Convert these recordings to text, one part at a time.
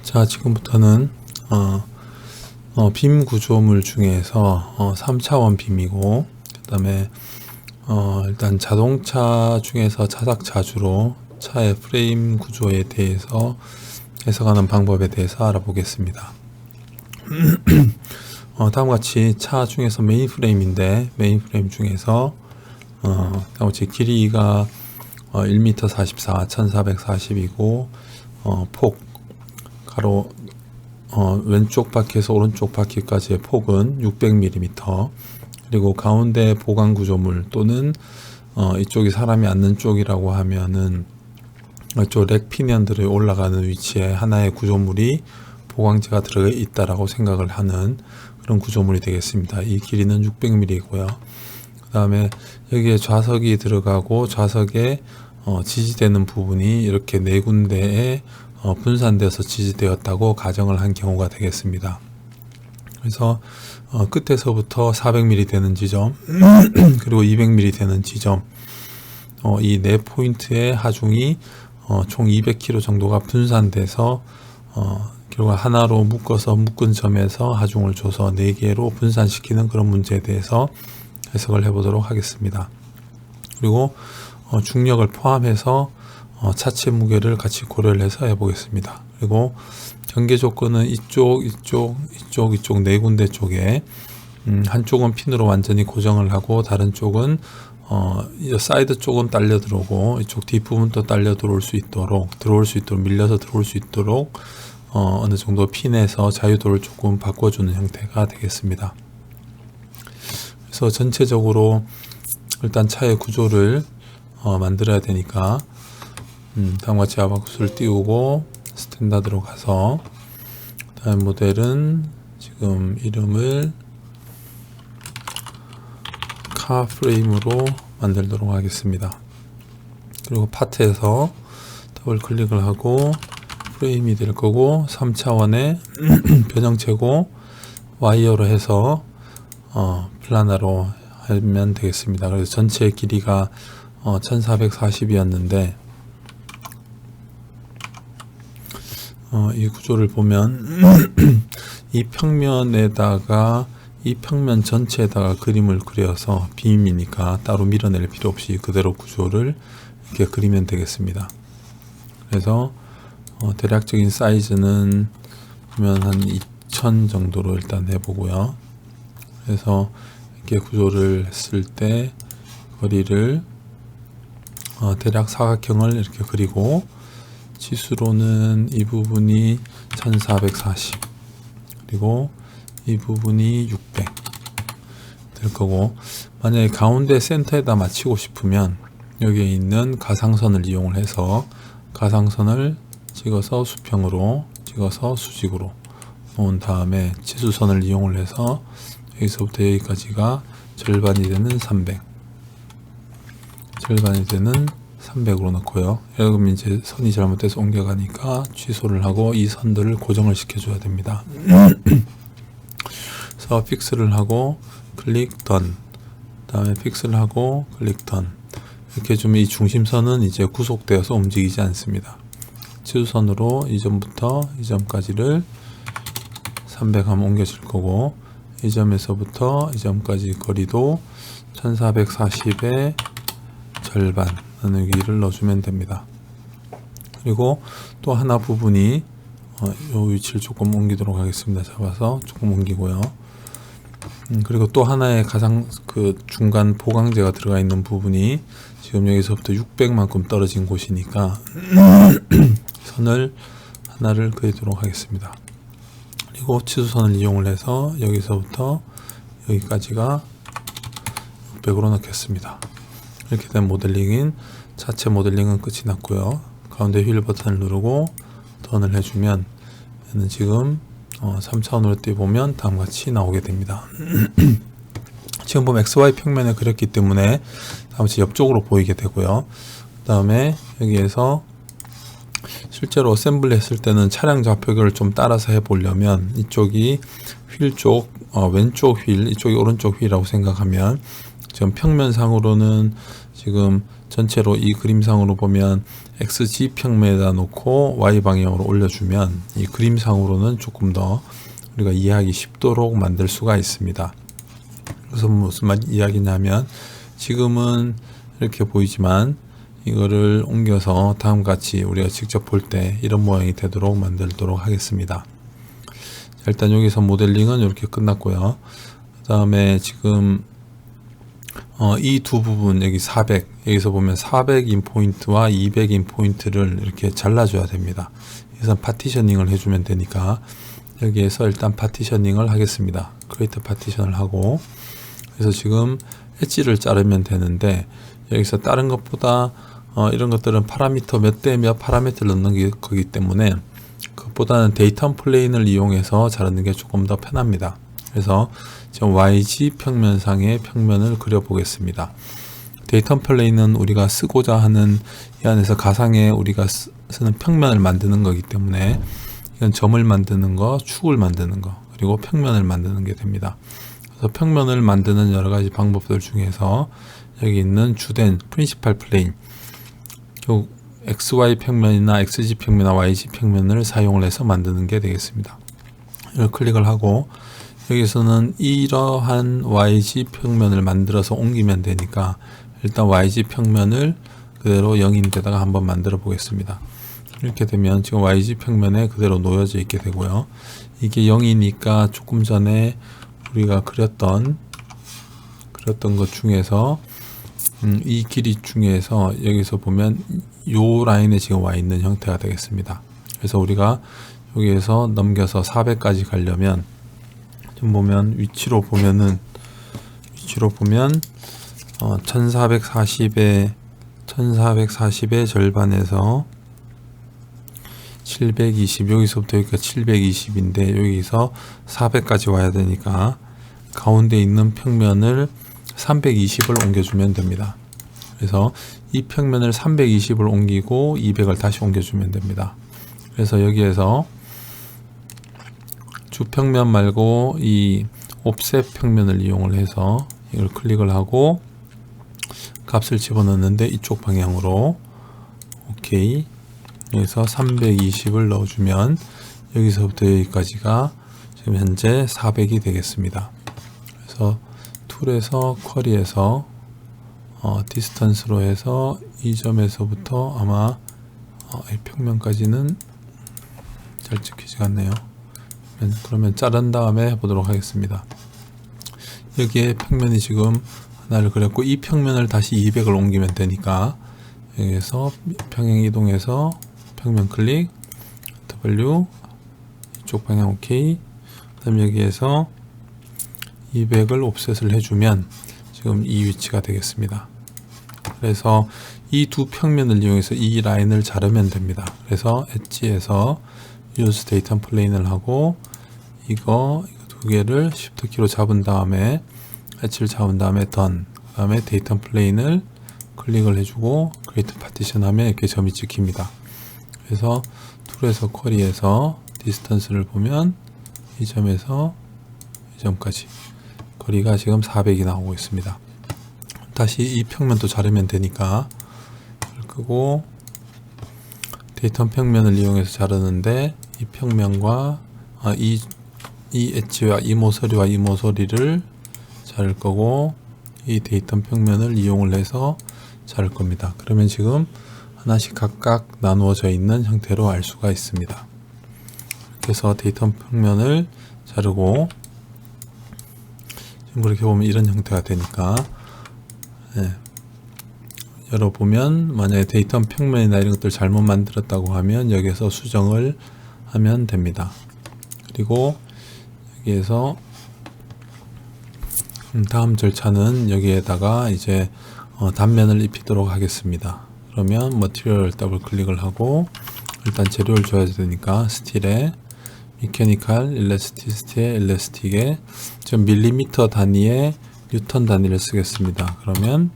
자, 지금부터는 빔 구조물 중에서 3차원 빔이고, 그 다음에 일단 자동차 중에서 차닥 자주로 차의 프레임 구조에 대해서 해석하는 방법에 대해서 알아보겠습니다. 다음같이 차 중에서 메인 프레임인데, 메인 프레임 중에서 다음같이 길이가 1m 44, 1440이고 폭 가로 왼쪽 바퀴에서 오른쪽 바퀴까지의 폭은 600mm, 그리고 가운데 보강 구조물 또는 이쪽이 사람이 앉는 쪽이라고 하면은 이쪽 렉 피니언들이 올라가는 위치에 하나의 구조물이 보강재가 들어가 있다라고 생각을 하는 그런 구조물이 되겠습니다. 이 길이는 600mm이고요. 그 다음에 여기에 좌석이 들어가고 좌석에 지지되는 부분이 이렇게 네 군데에 분산되어서 지지되었다고 가정을 한 경우가 되겠습니다. 그래서 끝에서부터 400mm 되는 지점 그리고 200mm 되는 지점, 이 네 포인트의 하중이 총 200kg 정도가 분산돼서 결국 하나로 묶어서 묶은 점에서 하중을 줘서 4개로 분산시키는 그런 문제에 대해서 해석을 해보도록 하겠습니다. 그리고 중력을 포함해서 차체 무게를 같이 고려를 해서 해보겠습니다. 그리고 경계 조건은 이쪽 네 군데 쪽에 한쪽은 핀으로 완전히 고정을 하고 다른 쪽은 사이드 쪽은 딸려 들어오고 이쪽 뒷부분도 딸려 들어올 수 있도록 밀려서 들어올 수 있도록 어느 정도 핀에서 자유도를 조금 바꿔주는 형태가 되겠습니다. 그래서 전체적으로 일단 차의 구조를 만들어야 되니까 다음같이 아바쿠스를 띄우고 스탠다드로 가서 다음 모델은 지금 이름을 카 프레임으로 만들도록 하겠습니다. 그리고 파트에서 더블 클릭을 하고 프레임이 될 거고 3차원의 변형체고 와이어로 해서 플라나로 하면 되겠습니다. 그래서 전체 길이가 1440이었는데 이 구조를 보면 이 평면에다가 이 평면 전체에다가 그림을 그려서 빔이니까 따로 밀어낼 필요 없이 그대로 구조를 이렇게 그리면 되겠습니다. 그래서 대략적인 사이즈는 보면 한 2000 정도로 일단 해보고요. 그래서 이렇게 구조를 했을 때 거리를 대략 사각형을 이렇게 그리고 치수로는 이 부분이 1440 그리고 이 부분이 600 될 거고, 만약에 가운데 센터에다 맞추고 싶으면 여기에 있는 가상선을 이용을 해서 가상선을 찍어서 수평으로 찍어서 수직으로 놓은 다음에 치수선을 이용을 해서 여기서부터 여기까지가 절반이 되는 300 절반이 되는 300으로 넣고요. 여러분 이제 선이 잘못돼서 옮겨가니까 취소를 하고 이 선들을 고정을 시켜줘야 됩니다. 그래서 픽스를 하고 클릭 던, 다음에 픽스를 하고 클릭 던 이렇게 해주면 이 중심선은 이제 구속되어서 움직이지 않습니다. 치수선으로 이 점부터 이 점까지를 300 하면 옮겨질 거고, 이 점에서부터 이 점까지 거리도 1440의 절반 나누기를 넣어주면 됩니다. 그리고 또 하나 부분이 이 위치를 조금 옮기도록 하겠습니다. 잡아서 조금 옮기고요. 그리고 또 하나의 가장 중간 보강재가 들어가 있는 부분이 지금 여기서부터 600만큼 떨어진 곳이니까 선을 하나를 그리도록 하겠습니다. 그리고 치수선을 이용을 해서 여기서부터 여기까지가 600으로 넣겠습니다. 이렇게 된 모델링인 자체 모델링은 끝이 났고요. 가운데 휠 버튼을 누르고 턴을 해주면 얘는 지금 3차원으로 띄보면 다음같이 나오게 됩니다. 지금 보면 XY 평면에 그렸기 때문에 다음같이 옆쪽으로 보이게 되고요. 그 다음에 여기에서 실제로 어셈블리 했을 때는 차량 좌표를 좀 따라서 해보려면 이쪽이 휠 쪽 왼쪽 휠, 이쪽이 오른쪽 휠이라고 생각하면 지금 평면상으로는 지금 전체로 이 그림상으로 보면 XG 평면에다 놓고 Y 방향으로 올려주면 이 그림상으로는 조금 더 우리가 이해하기 쉽도록 만들 수가 있습니다. 그래서 무슨 이야기냐면 지금은 이렇게 보이지만 이거를 옮겨서 다음과 같이 우리가 직접 볼 때 이런 모양이 되도록 만들도록 하겠습니다. 자, 일단 여기서 모델링은 이렇게 끝났고요. 그 다음에 지금 이 두 부분 여기 400 여기서 보면 400 인포인트와 200 인포인트를 이렇게 잘라줘야 됩니다. 그래서 파티셔닝을 해주면 되니까 여기에서 일단 파티셔닝을 하겠습니다. 크리에이트 파티션을 하고 그래서 지금 엣지를 자르면 되는데 여기서 다른 것보다 이런 것들은 파라미터 몇 대 몇 파라미터를 넣는 거기 때문에 그것보다는 데이터 플레인을 이용해서 자르는 게 조금 더 편합니다. 그래서 지금 YG 평면상의 평면을 그려 보겠습니다. 데이터 플레인은 우리가 쓰고자 하는 이 안에서 가상의 우리가 쓰는 평면을 만드는 거기 때문에 이건 점을 만드는 거, 축을 만드는 거, 그리고 평면을 만드는 게 됩니다. 그래서 평면을 만드는 여러 가지 방법들 중에서 여기 있는 주된 프린시팔 플레인, 요 XY 평면이나 XG 평면이나 YG 평면을 사용을 해서 만드는 게 되겠습니다. 이걸 클릭을 하고 여기서는 이러한 YG 평면을 만들어서 옮기면 되니까 일단 YG 평면을 그대로 0인데다가 한번 만들어 보겠습니다. 이렇게 되면 지금 YG 평면에 그대로 놓여져 있게 되고요. 이게 0이니까 조금 전에 우리가 그렸던 것 중에서 이 길이 중에서 여기서 보면 요 라인에 지금 와 있는 형태가 되겠습니다. 그래서 우리가 여기에서 넘겨서 400까지 가려면 좀 보면 위치로 보면 1440의 절반에서 720 여기서부터 여기가 720인데 여기서 400까지 와야 되니까 가운데 있는 평면을 320을 옮겨주면 됩니다. 그래서 이 평면을 320을 옮기고 200을 다시 옮겨주면 됩니다. 그래서 여기에서 주평면 말고 이 옵셋 평면을 이용을 해서 이걸 클릭을 하고 값을 집어넣는데 이쪽 방향으로 오케이. 여기서 320을 넣어주면 여기서부터 여기까지가 지금 현재 400이 되겠습니다. 그래서 툴에서 쿼리에서 디스턴스로 해서 이 점에서부터 아마 이 평면까지는 잘 찍히지 않네요. 그러면 자른 다음에 해보도록 하겠습니다. 여기에 평면이 지금 하나를 그렸고 이 평면을 다시 200을 옮기면 되니까 여기에서 평행 이동해서 평면 클릭 W 이쪽 방향 OK. 그 다음 여기에서 200을 옵셋을 해주면 지금 이 위치가 되겠습니다. 그래서 이 두 평면을 이용해서 이 라인을 자르면 됩니다. 그래서 엣지에서 Use Data Plane을 하고 이거 두 개를 Shift 키로 잡은 다음에 엣지를 잡은 다음에 Done. 그 다음에 데이터 플레인을 클릭을 해주고 Create Partition 하면 이렇게 점이 찍힙니다. 그래서 툴에서 쿼리에서 디스턴스를 보면 이 점에서 이 점까지 거리가 지금 400이 나오고 있습니다. 다시 이 평면도 자르면 되니까 끄고 데이터 평면을 이용해서 자르는데 이 평면과 이 엣지와 이 모서리와 이 모서리를 자를 거고 이 데이터 평면을 이용을 해서 자를 겁니다. 그러면 지금 하나씩 각각 나누어져 있는 형태로 알 수가 있습니다. 이렇게 해서 데이터 평면을 자르고 지금 그렇게 보면 이런 형태가 되니까 열어보면 만약에 데이터 평면이나 이런 것들 잘못 만들었다고 하면 여기에서 수정을 하면 됩니다. 그리고 여기에서 다음 절차는 여기에다가 이제 단면을 입히도록 하겠습니다. 그러면 머티리얼 더블 클릭을 하고 일단 재료를 줘야 되니까 스틸에 미케니컬 일레스티시티에 일레스틱에 지금 밀리미터 단위의 뉴턴 단위를 쓰겠습니다. 그러면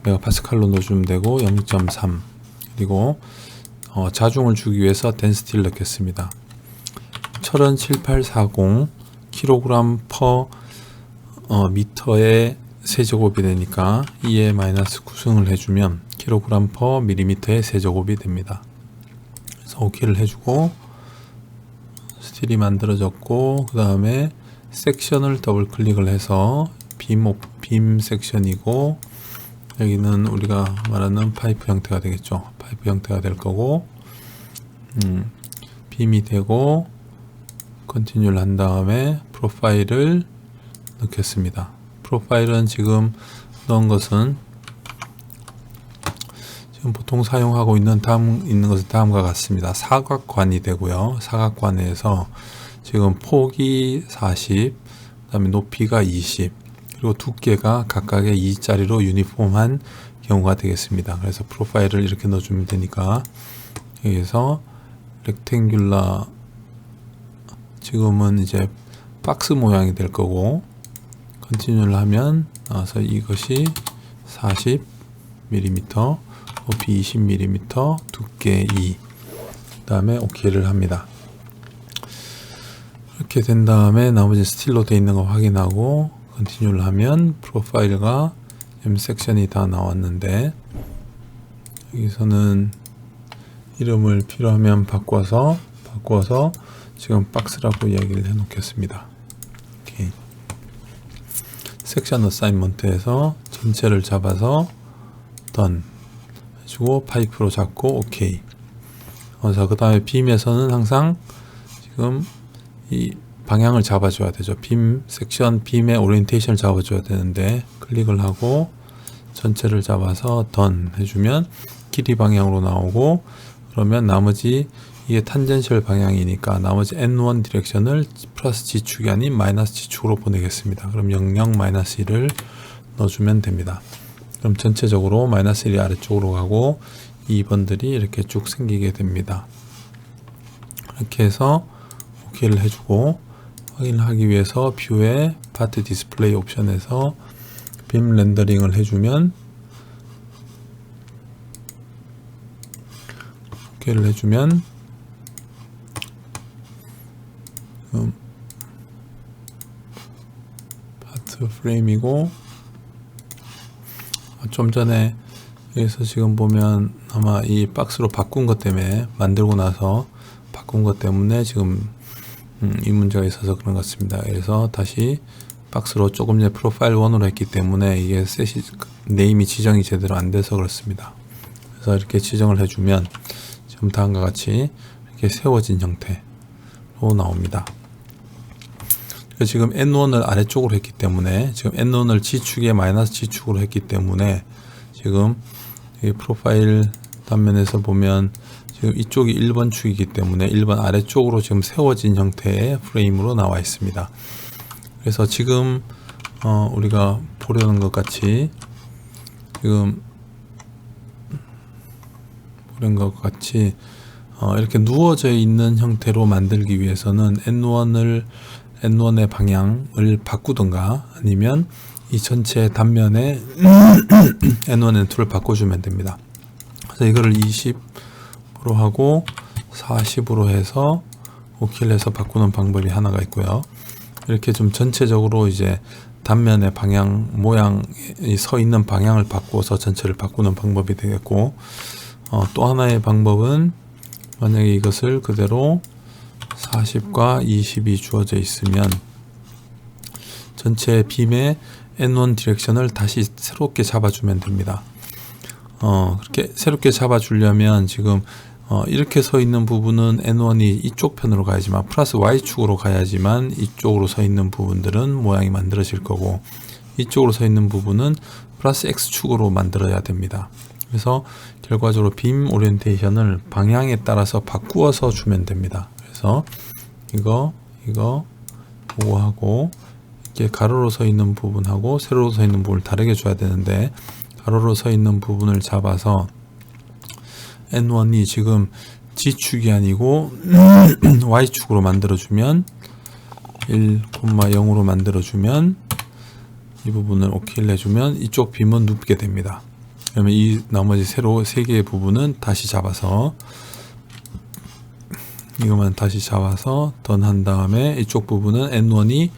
메가파스칼로 넣어주면 되고 0.3 그리고 자중을 주기 위해서 덴시티를 넣겠습니다. 철은 7840 kg per 미터의 세제곱이 되니까 2에 마이너스 9승을 해주면 킬로그램 퍼 밀리미터의 세제곱이 됩니다. 그래서 OK를 해주고 스틸이 만들어졌고, 그 다음에 섹션을 더블 클릭을 해서 빔 섹션이고, 여기는 우리가 말하는 파이프 형태가 되겠죠. 파이프 형태가 될 거고, 빔이 되고, 컨티뉴를 한 다음에 프로파일을 넣겠습니다. 프로파일은 지금 넣은 것은 지금 보통 사용하고 있는 것은 다음과 같습니다. 사각관이 되고요. 사각관에서 지금 폭이 40, 그 다음에 높이가 20, 그리고 두께가 각각의 2짜리로 유니폼한 경우가 되겠습니다. 그래서 프로파일을 이렇게 넣어주면 되니까 여기서 렉탱귤라, 지금은 이제 박스 모양이 될 거고, 컨티뉴를 하면 나와서 이것이 40mm, 높이 20mm, 두께 2, 그 다음에 OK를 합니다. 이렇게 된 다음에 나머지 스틸로 되어 있는 거 확인하고 컨티뉴를 하면 프로파일과 M 섹션이 다 나왔는데, 여기서는 이름을 필요하면 바꿔서 지금 박스라고 이야기를 해 놓겠습니다. 오케이. 섹션 어사인먼트에서 전체를 잡아서 done 해주고 파이프로 잡고 OK. 그래서 그 다음에 빔에서는 항상 지금 이 방향을 잡아줘야 되죠. 빔 섹션, 빔의 오리엔테이션을 잡아줘야 되는데, 클릭을 하고 전체를 잡아서 done 해주면 길이 방향으로 나오고, 그러면 나머지 이게 탄젠셜 방향이니까 나머지 N1 디렉션을 플러스 G축이 아닌 마이너스 G축으로 보내겠습니다. 그럼 00 마이너스 1을 넣어주면 됩니다. 그럼 전체적으로 마이너스 1이 아래쪽으로 가고 2번들이 이렇게 쭉 생기게 됩니다. 이렇게 해서 OK를 해주고, 확인을 하기 위해서 뷰의 파트 디스플레이 옵션에서 빔 렌더링을 해주면, OK를 해주면 파트 프레임이고, 좀 전에 여기서 지금 보면 아마 이 박스로 바꾼 것 때문에, 만들고 나서 바꾼 것 때문에 지금 이 문제가 있어서 그런 것 같습니다. 그래서 다시 박스로 조금 전에 프로파일 1으로 했기 때문에 이게 네임이 지정이 제대로 안 돼서 그렇습니다. 그래서 이렇게 지정을 해주면 지금 다음과 같이 이렇게 세워진 형태로 나옵니다. 지금 N1을 아래쪽으로 했기 때문에, 지금 N1을 G축에 마이너스 G축으로 했기 때문에, 지금 이 프로파일 단면에서 보면 지금 이쪽이 1번 축이기 때문에 1번 아래쪽으로 지금 세워진 형태의 프레임으로 나와 있습니다. 그래서 지금 우리가 보려는 것 같이, 지금 보려는 것 같이 이렇게 누워져 있는 형태로 만들기 위해서는 N1의 방향을 바꾸던가, 아니면 이 전체 단면에 N1, N2를 바꿔주면 됩니다. 그래서 이거를 20으로 하고 40으로 해서 OK를 해서 바꾸는 방법이 하나가 있고요. 이렇게 좀 전체적으로 이제 단면의 방향, 모양이 서 있는 방향을 바꿔서 전체를 바꾸는 방법이 되겠고, 또 하나의 방법은 만약에 이것을 그대로 40과 20이 주어져 있으면 전체 빔의 N1 디렉션을 다시 새롭게 잡아주면 됩니다. 그렇게 새롭게 잡아주려면 지금 이렇게 서 있는 부분은 N1이 이쪽 편으로 가야지만, 플러스 Y축으로 가야지만 이쪽으로 서 있는 부분들은 모양이 만들어질 거고, 이쪽으로 서 있는 부분은 플러스 X축으로 만들어야 됩니다. 그래서 결과적으로 빔 오리엔테이션을 방향에 따라서 바꾸어서 주면 됩니다. 그래서 이거 하고 이렇게 가로로 서 있는 부분하고 세로로 서 있는 부분을 다르게 줘야 되는데, 가로로 서 있는 부분을 잡아서 N1이 지금 G축이 아니고 Y축으로 만들어주면, 1,0으로 만들어주면, 이 부분을 OK를 해주면 이쪽 빔은 눕게 됩니다. 그러면 이 나머지 세로 3개의 부분은 다시 잡아서, 이것만 다시 잡아서 던 한 다음에 이쪽 부분은 N1이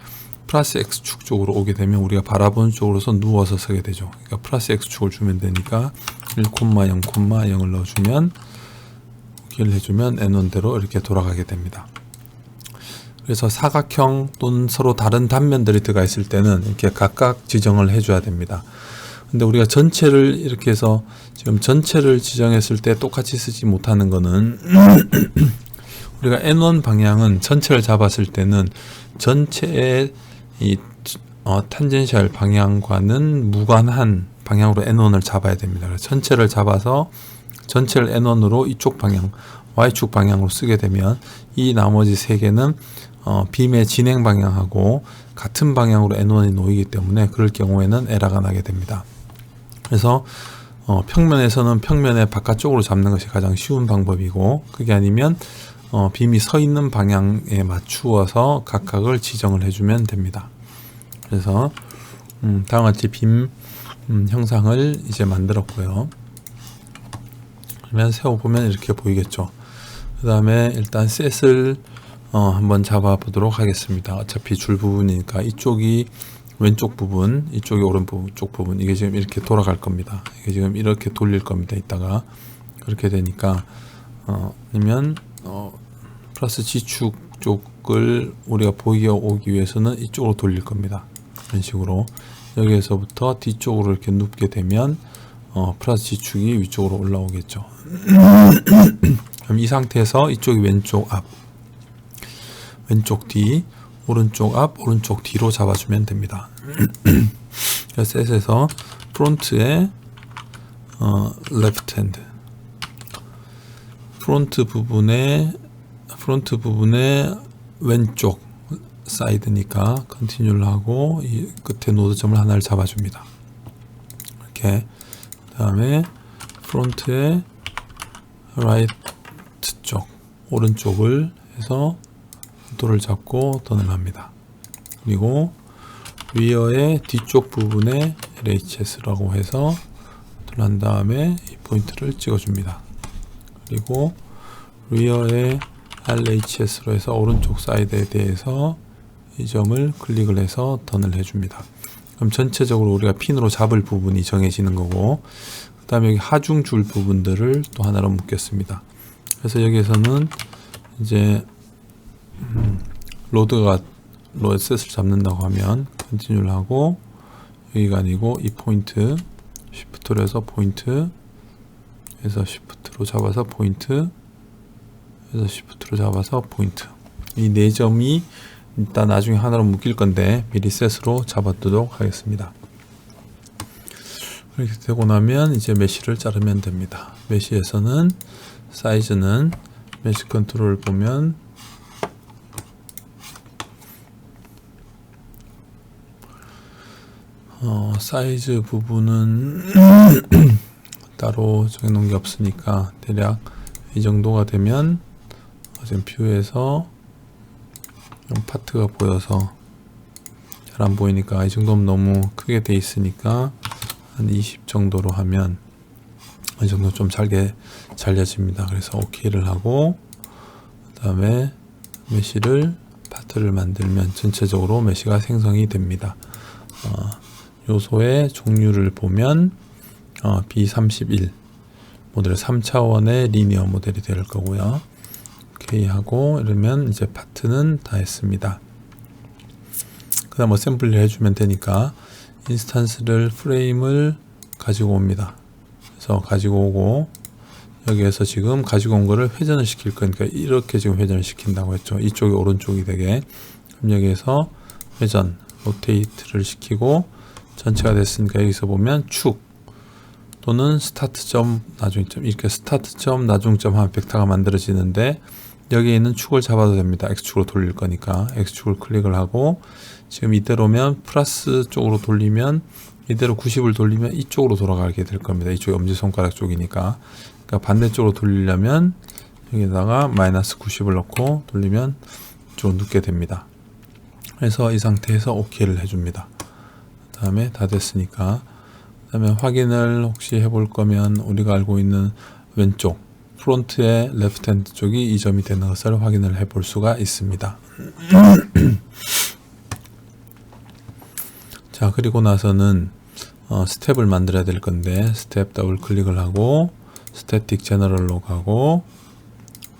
플러스 X축 쪽으로 오게 되면 우리가 바라보는 쪽으로서 누워서 서게 되죠. 그러니까 플러스 X축을 주면 되니까 1,0,0을 넣어주면 오케이를 해주면 N1대로 이렇게 돌아가게 됩니다. 그래서 사각형 또는 서로 다른 단면들이 들어가 있을 때는 이렇게 각각 지정을 해줘야 됩니다. 근데 우리가 전체를 이렇게 해서 지금 전체를 지정했을 때 똑같이 쓰지 못하는 거는 우리가 N1 방향은 전체를 잡았을 때는 전체의 이 탄젠셜 방향과는 무관한 방향으로 N1을 잡아야 됩니다. 그래서 전체를 잡아서 전체를 N1으로 이쪽 방향 Y축 방향으로 쓰게 되면 이 나머지 세 개는 빔의 진행 방향하고 같은 방향으로 N1이 놓이기 때문에 그럴 경우에는 에러가 나게 됩니다. 그래서 평면에서는 평면의 바깥쪽으로 잡는 것이 가장 쉬운 방법이고, 그게 아니면 빔이 서 있는 방향에 맞추어서 각각을 지정을 해주면 됩니다. 그래서 다음과 같이 빔 형상을 이제 만들었고요. 그러면 세워보면 이렇게 보이겠죠. 그 다음에 일단 셋을 한번 잡아보도록 하겠습니다. 어차피 줄 부분이니까 이쪽이 왼쪽 부분, 이쪽이 오른쪽 부분, 이게 지금 이렇게 돌아갈 겁니다. 이게 지금 이렇게 돌릴 겁니다. 이따가 그렇게 되니까 아니면 플러스 G축 쪽을 우리가 보이게 오기 위해서는 이쪽으로 돌릴 겁니다. 이런 식으로 여기에서부터 뒤쪽으로 이렇게 눕게 되면 플러스 G축이 위쪽으로 올라오겠죠. 그럼 이 상태에서 이쪽이 왼쪽 앞, 왼쪽 뒤, 오른쪽 앞, 오른쪽 뒤로 잡아주면 됩니다. 그래서 셋에서 프론트에 레프트 핸드, 프론트 부분에 왼쪽 사이드니까 컨티뉴를 하고 이 끝에 노드점을 하나를 잡아줍니다. 이렇게 그 다음에 프론트에 라이트 쪽, 오른쪽을 해서 돌을 잡고 턴을 합니다. 그리고 리어의 뒤쪽 부분에 LHS라고 해서 턴한 다음에 이 포인트를 찍어줍니다. 그리고 리어의 RHS로 해서 오른쪽 사이드에 대해서 이 점을 클릭을 해서 턴을 해줍니다. 그럼 전체적으로 우리가 핀으로 잡을 부분이 정해지는 거고, 그 다음에 여기 하중 줄 부분들을 또 하나로 묶겠습니다. 그래서 여기에서는 이제 로드셋을 잡는다고 하면 컨티뉴를 하고, 여기가 아니고 이 포인트 시프트로 해서 포인트 해서 시프트로 잡아서 포인트 해서 시프트로 잡아서 포인트, 이 네 점이 일단 나중에 하나로 묶일 건데 미리 셋으로 잡아두도록 하겠습니다. 이렇게 되고 나면 이제 메쉬를 자르면 됩니다. 메쉬에서는 사이즈는 메쉬 컨트롤을 보면 사이즈 부분은 따로 정해놓은 게 없으니까 대략 이 정도가 되면 지금 뷰에서 파트가 보여서 잘 안 보이니까 이 정도면 너무 크게 돼 있으니까 한 20 정도로 하면 이 정도 좀 잘려집니다. 그래서 OK를 하고 그 다음에 메쉬를 파트를 만들면 전체적으로 메쉬가 생성이 됩니다. 요소의 종류를 보면 B31 모델 3차원의 리니어 모델이 될 거고요. OK 하고 이러면 이제 파트는 다 했습니다. 그 다음 어셈블리 해주면 되니까 인스턴스를 프레임을 가지고 옵니다. 그래서 가지고 오고 여기에서 지금 가지고 온 거를 회전을 시킬 거니까 이렇게 지금 회전을 시킨다고 했죠. 이쪽이 오른쪽이 되게. 그럼 여기에서 회전 로테이트를 시키고 전체가 됐으니까 여기서 보면 축 또는 스타트점 나중점, 이렇게 스타트점 나중점 하면 벡터가 만들어지는데 여기에 있는 축을 잡아도 됩니다. X축으로 돌릴 거니까 X축을 클릭을 하고 지금 이대로면 플러스 쪽으로 돌리면 이대로 90을 돌리면 이쪽으로 돌아가게 될 겁니다. 이쪽이 엄지손가락 쪽이니까. 그러니까 반대쪽으로 돌리려면 여기다가 마이너스 90을 넣고 돌리면 이쪽으로 눕게 됩니다. 그래서 이 상태에서 OK를 해줍니다. 그 다음에 다 됐으니까 그 다음에 확인을 혹시 해볼 거면 우리가 알고 있는 왼쪽 프론트의 레프트 핸드 쪽이 이 점이 되는 것을 확인을 해볼 수가 있습니다. 자, 그리고 나서는 스텝을 만들어야 될 건데 스텝 더블 클릭을 하고 스태틱 제너럴로 가고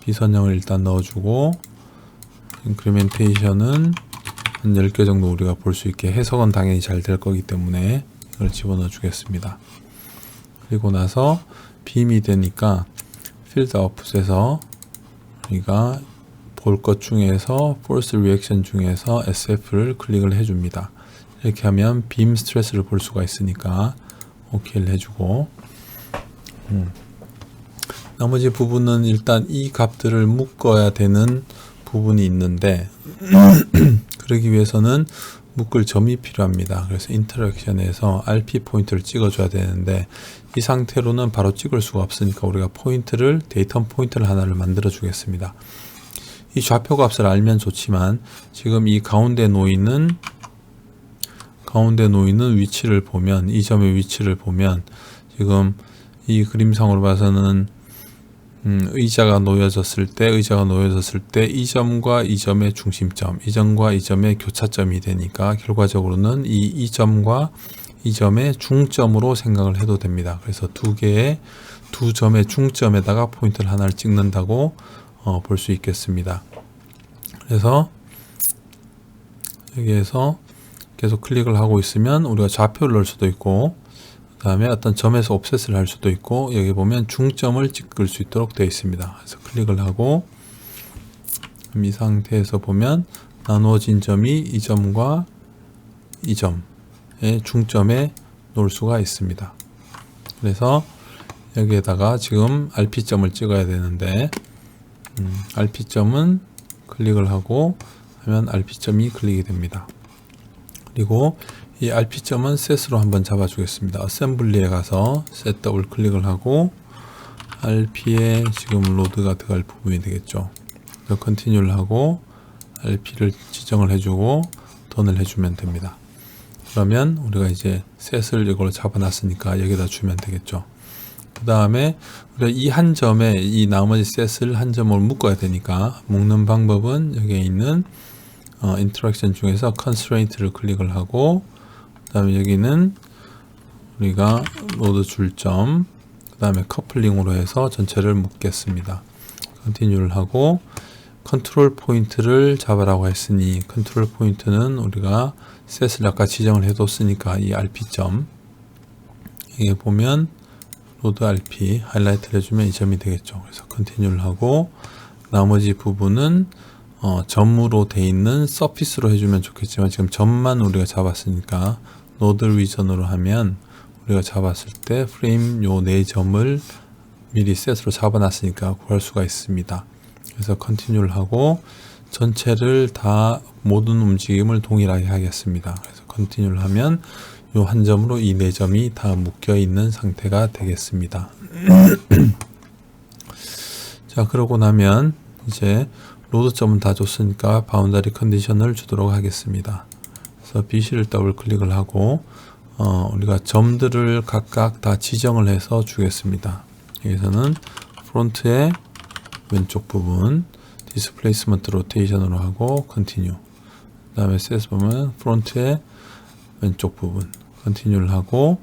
비선형을 일단 넣어주고 인크리멘테이션은 한 10개 정도 우리가 볼 수 있게 해석은 당연히 잘 될 거기 때문에 이걸 집어넣어 주겠습니다. 그리고 나서 빔이 되니까 필드 아웃풋에서 우리가 볼 것 중에서 force reaction 중에서 SF를 클릭을 해줍니다. 이렇게 하면 빔 스트레스를 볼 수가 있으니까 OK를 해주고 나머지 부분은 일단 이 값들을 묶어야 되는 부분이 있는데 그러기 위해서는 묶을 점이 필요합니다. 그래서 인터랙션에서 RP 포인트를 찍어줘야 되는데 이 상태로는 바로 찍을 수가 없으니까 우리가 데이터 포인트를 하나를 만들어 주겠습니다. 이 좌표 값을 알면 좋지만 지금 이 가운데 놓이는 위치를 보면 이 점의 위치를 보면 지금 이 그림상으로 봐서는 의자가 놓여졌을 때 이 점과 이 점의 중심점, 이 점과 이 점의 교차점이 되니까 결과적으로는 이 점과 이 점의 중점으로 생각을 해도 됩니다. 그래서 두 점의 중점에다가 포인트를 하나를 찍는다고 볼 수 있겠습니다. 그래서 여기에서 계속 클릭을 하고 있으면 우리가 좌표를 넣을 수도 있고 그 다음에 어떤 점에서 옵셋을 할 수도 있고 여기 보면 중점을 찍을 수 있도록 되어 있습니다. 그래서 클릭을 하고 이 상태에서 보면 나누어진 점이 이 점과 이 점의 중점에 놓을 수가 있습니다. 그래서 여기에다가 지금 RP점을 찍어야 되는데 RP점은 클릭을 하고 하면 RP점이 클릭이 됩니다. 그리고 이 RP점은 set으로 한번 잡아주겠습니다. 어셈블리에 가서 set 더블 클릭을 하고 RP에 지금 로드가 들어갈 부분이 되겠죠. continue를 하고 RP를 지정을 해주고 던을 해주면 됩니다. 그러면 우리가 이제 set을 이걸로 잡아놨으니까 여기다 주면 되겠죠. 그 다음에 우리가 이 한 점에 이 나머지 set을 한 점을 묶어야 되니까 묶는 방법은 여기에 있는 인터랙션 중에서 constraint를 클릭을 하고 그 다음에 여기는 우리가 로드 줄점 그 다음에 커플링으로 해서 전체를 묶겠습니다. continue를 하고 컨트롤 포인트를 잡으라고 했으니 컨트롤 포인트는 우리가 set을 아까 지정을 해뒀으니까 이 RP점 여기 보면 로드 RP 하이라이트를 해주면 이 점이 되겠죠. 그래서 continue를 하고 나머지 부분은 점으로 돼 있는 서피스로 해주면 좋겠지만 지금 점만 우리가 잡았으니까 노드 리전으로 하면 우리가 잡았을 때 프레임 요 4점을 미리 셋으로 잡아놨으니까 구할 수가 있습니다. 그래서 continue를 하고 전체를 다 모든 움직임을 동일하게 하겠습니다. 그래서 continue를 하면 요 한 점으로 이 4점이 다 묶여 있는 상태가 되겠습니다. 자, 그러고 나면 이제 로드점은 다 줬으니까 바운더리 컨디션을 주도록 하겠습니다. 그래서 BC를 더블 클릭을 하고 우리가 점들을 각각 다 지정을 해서 주겠습니다. 여기서는 프론트의 왼쪽 부분 디스플레이스먼트 로테이션으로 하고 컨티뉴 그 다음에 셋 보면 프론트의 왼쪽 부분 컨티뉴를 하고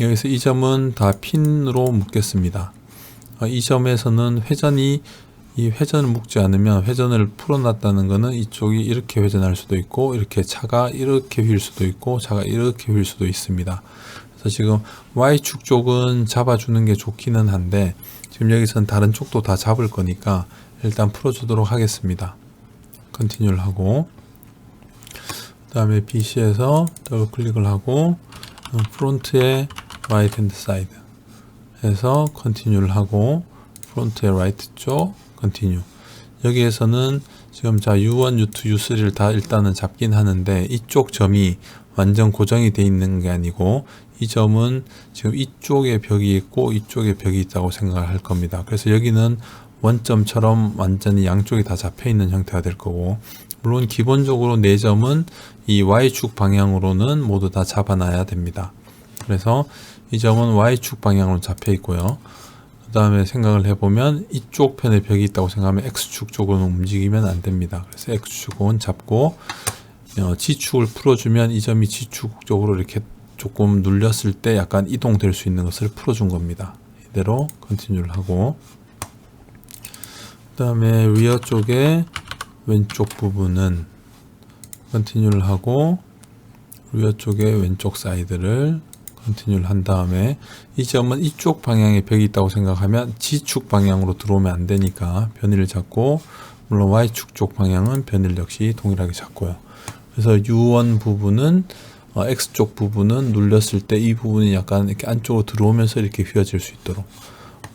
여기서 이 점은 다 핀으로 묶겠습니다. 이 점에서는 이 회전을 묶지 않으면 회전을 풀어놨다는 것은 이쪽이 이렇게 회전할 수도 있고 이렇게 차가 이렇게 휠 수도 있고 차가 이렇게 휠 수도 있습니다. 그래서 지금 Y축 쪽은 잡아주는 게 좋기는 한데 지금 여기서는 다른 쪽도 다 잡을 거니까 일단 풀어주도록 하겠습니다. 컨티뉴를 하고 그 다음에 BC에서 더블 클릭을 하고 프론트의 right hand side 해서 컨티뉴를 하고 프론트의 right 쪽 컨티뉴 여기에서는 지금 자 U1, U2, U3를 다 일단은 잡긴 하는데 이쪽 점이 완전 고정이 돼 있는 게 아니고 이 점은 지금 이쪽에 벽이 있고 이쪽에 벽이 있다고 생각을 할 겁니다. 그래서 여기는 원점처럼 완전히 양쪽이 다 잡혀 있는 형태가 될 거고 물론 기본적으로 4점은 이 Y축 방향으로는 모두 다 잡아놔야 됩니다. 그래서 이 점은 Y축 방향으로 잡혀 있고요. 그 다음에 생각을 해보면 이쪽 편에 벽이 있다고 생각하면 X축 쪽으로 움직이면 안 됩니다. 그래서 X축은 잡고 G축을 풀어주면 이 점이 G축 쪽으로 이렇게 조금 눌렸을 때 약간 이동될 수 있는 것을 풀어준 겁니다. 이대로 컨티뉴를 하고, 그 다음에 리어 쪽에 왼쪽 부분은 컨티뉴를 하고, 리어 쪽에 왼쪽 사이드를 컨티뉴를 한 다음에, 이 점은 이쪽 방향에 벽이 있다고 생각하면 G축 방향으로 들어오면 안 되니까 변이를 잡고, 물론 Y축 쪽 방향은 변이를 역시 동일하게 잡고요. 그래서 U1 부분은 X쪽 부분은 눌렸을 때 이 부분이 약간 이렇게 안쪽으로 들어오면서 이렇게 휘어질 수 있도록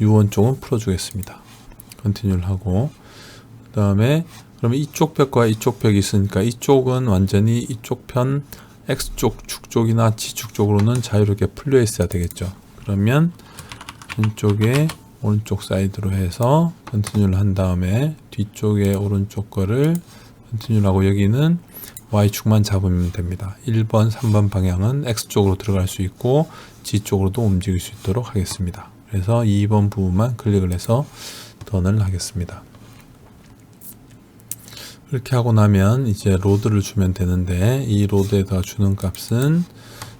U1 쪽은 풀어주겠습니다. 컨티뉴를 하고, 그 다음에 그러면 이쪽 벽과 이쪽 벽이 있으니까 이쪽은 완전히 이쪽 편 X쪽 축 쪽이나 G축 쪽으로는 자유롭게 풀려 있어야 되겠죠. 그러면 왼쪽에 오른쪽 사이드로 해서 컨티뉴를 한 다음에 뒤쪽에 오른쪽 거를 컨티뉴를 하고, 여기는 Y축만 잡으면 됩니다. 1번, 3번 방향은 X쪽으로 들어갈 수 있고 G쪽으로도 움직일 수 있도록 하겠습니다. 그래서 2번 부분만 클릭을 해서 던을 하겠습니다. 이렇게 하고 나면 이제 로드를 주면 되는데, 이 로드에다가 주는 값은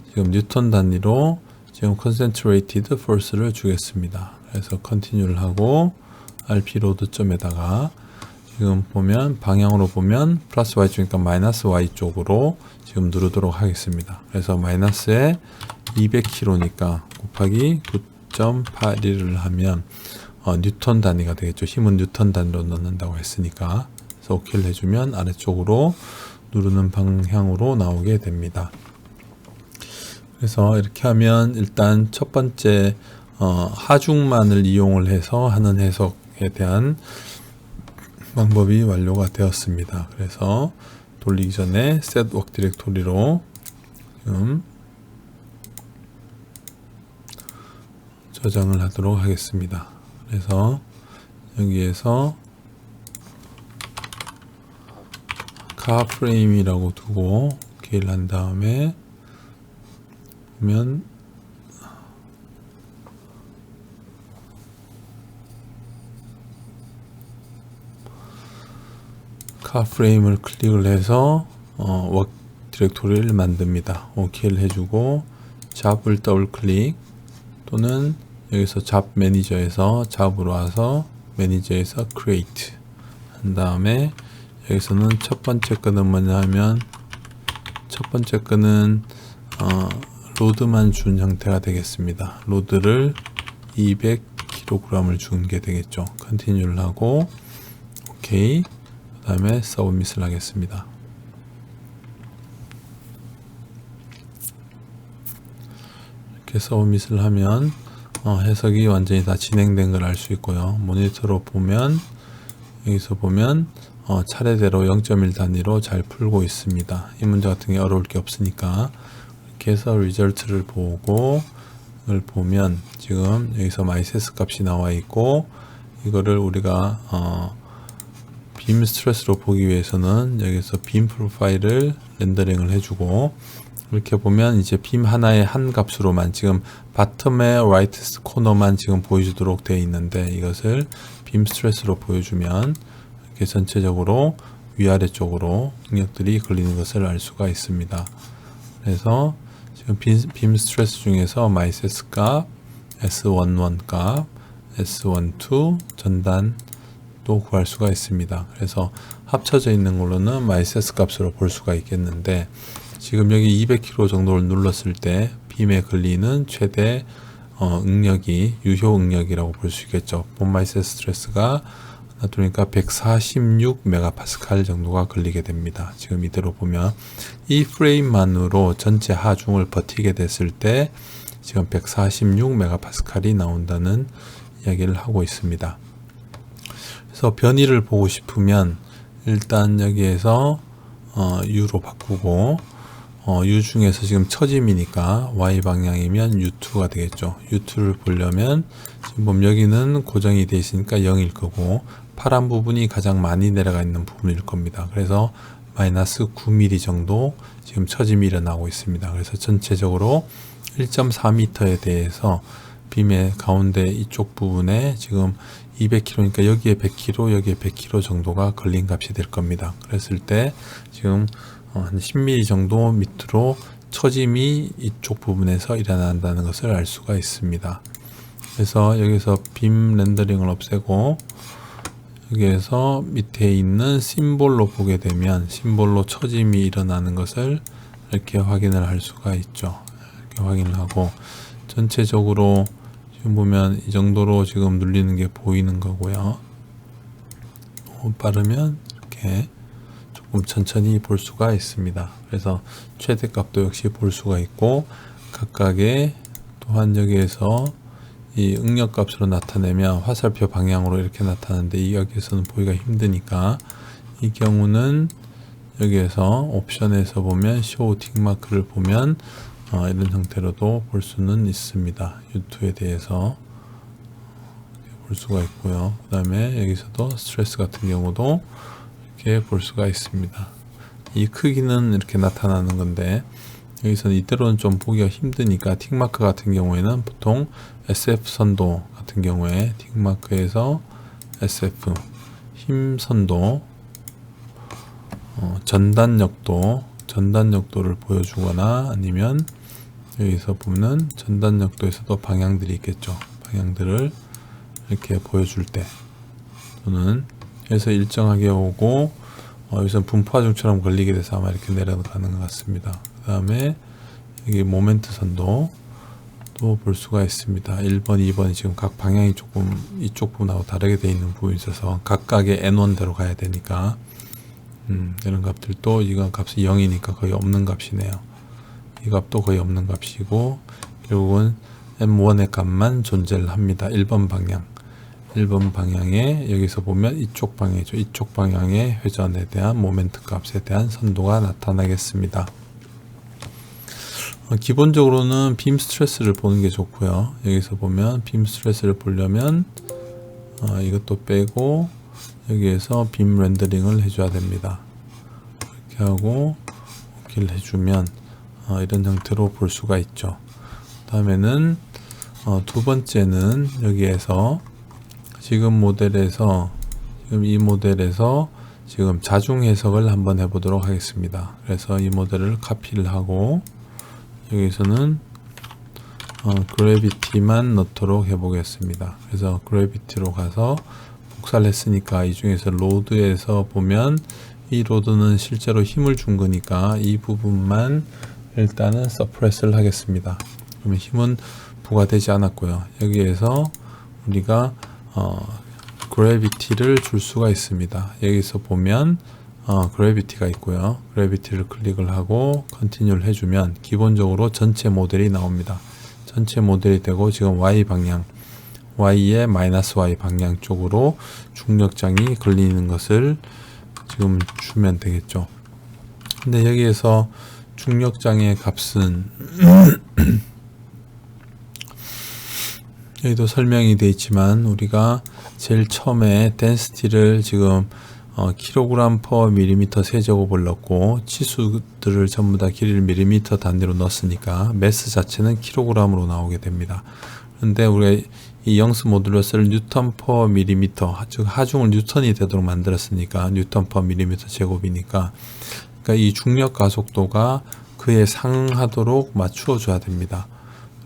지금 뉴턴 단위로 지금 concentrated force를 주겠습니다. 그래서 컨티뉴를 하고 RP 로드점에다가 지금 보면 방향으로 보면 플러스 Y 쪽이니까 마이너스 Y 쪽으로 지금 누르도록 하겠습니다. 그래서 마이너스에 200kg니까 곱하기 9.81을 하면 뉴턴 단위가 되겠죠. 힘은 뉴턴 단위로 넣는다고 했으니까. 그래서 OK를 해주면 아래쪽으로 누르는 방향으로 나오게 됩니다. 그래서 이렇게 하면 일단 첫 번째 하중만을 이용을 해서 하는 해석에 대한 방법이 완료가 되었습니다. 그래서 돌리기 전에 set work 디렉토리로 지금 저장을 하도록 하겠습니다. 그래서 여기에서 car frame이라고 두고 OK를 한 다음에 보면 car frame을 클릭을 해서 work 디렉토리를 만듭니다. OK를 해주고 잡을 더블 클릭, 또는 여기서 잡 매니저에서 잡으로 와서 매니저에서 create 한 다음에, 여기서는 첫 번째 거는 뭐냐 하면 첫 번째 거는 로드만 준 형태가 되겠습니다. 로드를 200kg을 준 게 되겠죠. 컨티뉴를 하고 OK, 그 다음에 서브밋을 하겠습니다. 이렇게 서브밋을 하면 해석이 완전히 다 진행된 걸 알 수 있고요. 모니터로 보면 여기서 보면 차례대로 0.1 단위로 잘 풀고 있습니다. 이 문제 같은 게 어려울 게 없으니까. 이렇게 해서 리절트를 보고 이걸 보면 지금 여기서 mySS 값이 나와 있고, 이거를 우리가 빔 스트레스로 보기 위해서는 여기서 빔 프로파일을 렌더링을 해주고, 이렇게 보면 이제 빔 하나의 한 값으로만 지금 바텀의 라이트 코너만 지금 보여주도록 되어 있는데, 이것을 빔 스트레스로 보여주면 이렇게 전체적으로 위아래쪽으로 응력들이 걸리는 것을 알 수가 있습니다. 그래서 지금 빔 스트레스 중에서 mySS 값, S11 값, S12 전단도 구할 수가 있습니다. 그래서 합쳐져 있는 걸로는 mySS 값으로 볼 수가 있겠는데, 지금 여기 200kg 정도를 눌렀을 때 빔에 걸리는 최대 응력이 유효 응력이라고 볼 수 있겠죠. 본 mySS 스트레스가 놔두니까 146메가파스칼 정도가 걸리게 됩니다. 지금 이대로 보면 이 프레임만으로 전체 하중을 버티게 됐을 때 지금 146메가파스칼이 나온다는 이야기를 하고 있습니다. 그래서 변이를 보고 싶으면 일단 여기에서 U로 바꾸고, U 중에서 지금 처짐이니까 Y 방향이면 U2가 되겠죠. U2를 보려면 지금 보면 여기는 고정이 되어 있으니까 0일 거고, 파란 부분이 가장 많이 내려가 있는 부분일 겁니다. 그래서 마이너스 9mm 정도 지금 처짐이 일어나고 있습니다. 그래서 전체적으로 1.4m에 대해서 빔의 가운데 이쪽 부분에 지금 200kg니까 여기에 100kg, 여기에 100kg 정도가 걸린 값이 될 겁니다. 그랬을 때 지금 한 10mm 정도 밑으로 처짐이 이쪽 부분에서 일어난다는 것을 알 수가 있습니다. 그래서 여기서 빔 렌더링을 없애고 여기에서 밑에 있는 심볼로 보게 되면 심볼로 처짐이 일어나는 것을 이렇게 확인을 할 수가 있죠. 이렇게 확인을 하고 전체적으로 지금 보면 이 정도로 지금 눌리는 게 보이는 거고요. 빠르면 이렇게 조금 천천히 볼 수가 있습니다. 그래서 최대값도 역시 볼 수가 있고 각각의 또한 여기에서 이 응력값으로 나타내면 화살표 방향으로 이렇게 나타나는데 여기에서는 보기가 힘드니까 이 경우는 여기에서 옵션에서 보면 show 틱마크를 보면 이런 형태로도 볼 수는 있습니다. U2에 대해서 볼 수가 있고요. 그 다음에 여기서도 스트레스 같은 경우도 이렇게 볼 수가 있습니다. 이 크기는 이렇게 나타나는 건데 여기서는 이대로는 좀 보기가 힘드니까 틱마크 같은 경우에는 보통 SF 선도 같은 경우에 틱마크에서 SF 힘 선도 전단력도를 보여주거나 아니면 여기서 보면 전단력도에서도 방향들이 있겠죠. 방향들을 이렇게 보여줄 때 또는 여기서 일정하게 오고 여기서는 분포화중처럼 걸리게 돼서 아마 이렇게 내려가는 것 같습니다. 그 다음에 여기 모멘트 선도 또 볼 수가 있습니다. 1번, 2번이 지금 각 방향이 조금 이쪽 부분하고 다르게 되어 있는 부분이 있어서 각각의 N1대로 가야 되니까 이런 값들도 이건 값이 0이니까 거의 없는 값이네요. 이 값도 거의 없는 값이고 결국은 M1의 값만 존재를 합니다. 1번 방향에 여기서 보면 이쪽 방향이죠. 이쪽 방향의 회전에 대한 모멘트 값에 대한 선도가 나타나겠습니다. 기본적으로는 빔 스트레스를 보는 게 좋고요. 여기서 보면 빔 스트레스를 보려면 이것도 빼고 여기에서 빔 렌더링을 해줘야 됩니다. 이렇게 하고 오케이를 해주면 이런 형태로 볼 수가 있죠. 다음에는 두 번째는 여기에서 지금 이 모델에서 지금 자중 해석을 한번 해보도록 하겠습니다. 그래서 이 모델을 카피를 하고 여기서는 그래비티만 넣도록 해보겠습니다. 그래서 그래비티로 가서 복사를 했으니까 이 중에서 로드에서 보면 이 로드는 실제로 힘을 준 거니까 이 부분만 일단은 서프레스를 하겠습니다. 그러면 힘은 부과되지 않았고요. 여기에서 우리가 그래비티를 줄 수가 있습니다. 여기서 보면 그래비티가 있고요. 그래비티를 클릭을 하고 컨티뉴를 해주면 기본적으로 전체 모델이 나옵니다. 전체 모델이 되고 지금 Y 방향 Y의 마이너스 Y 방향 쪽으로 중력장이 걸리는 것을 지금 주면 되겠죠. 근데 여기에서 중력장의 값은 여기도 설명이 되어 있지만 우리가 제일 처음에 density를 지금 kg per mm 세제곱을 넣고 치수들을 전부 다 길이를 밀리미터 단위로 넣었으니까 매스 자체는 kg으로 나오게 됩니다. 그런데 우리가 이 영스 모듈러스를 뉴턴 per 밀리미터, 즉 하중을 뉴턴이 되도록 만들었으니까 뉴턴 per 밀리미터 제곱이니까 그러니까 이 중력 가속도가 그에 상응하도록 맞추어 줘야 됩니다.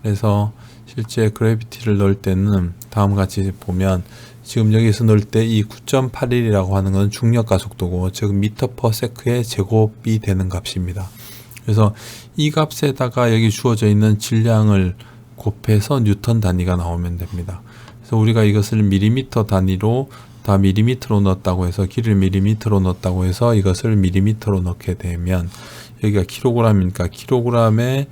그래서 실제 그래비티를 넣을 때는 다음과 같이 보면 지금 여기서 넣을 때 이 9.81이라고 하는 건 중력 가속도고 즉 미터 퍼 세크의 제곱이 되는 값입니다. 그래서 이 값에다가 여기 주어져 있는 질량을 곱해서 뉴턴 단위가 나오면 됩니다. 그래서 우리가 이것을 밀리미터 단위로 다 밀리미터로 넣었다고 해서 길이를 밀리미터로 넣었다고 해서 이것을 밀리미터로 넣게 되면 여기가 킬로그램이니까 킬로그램에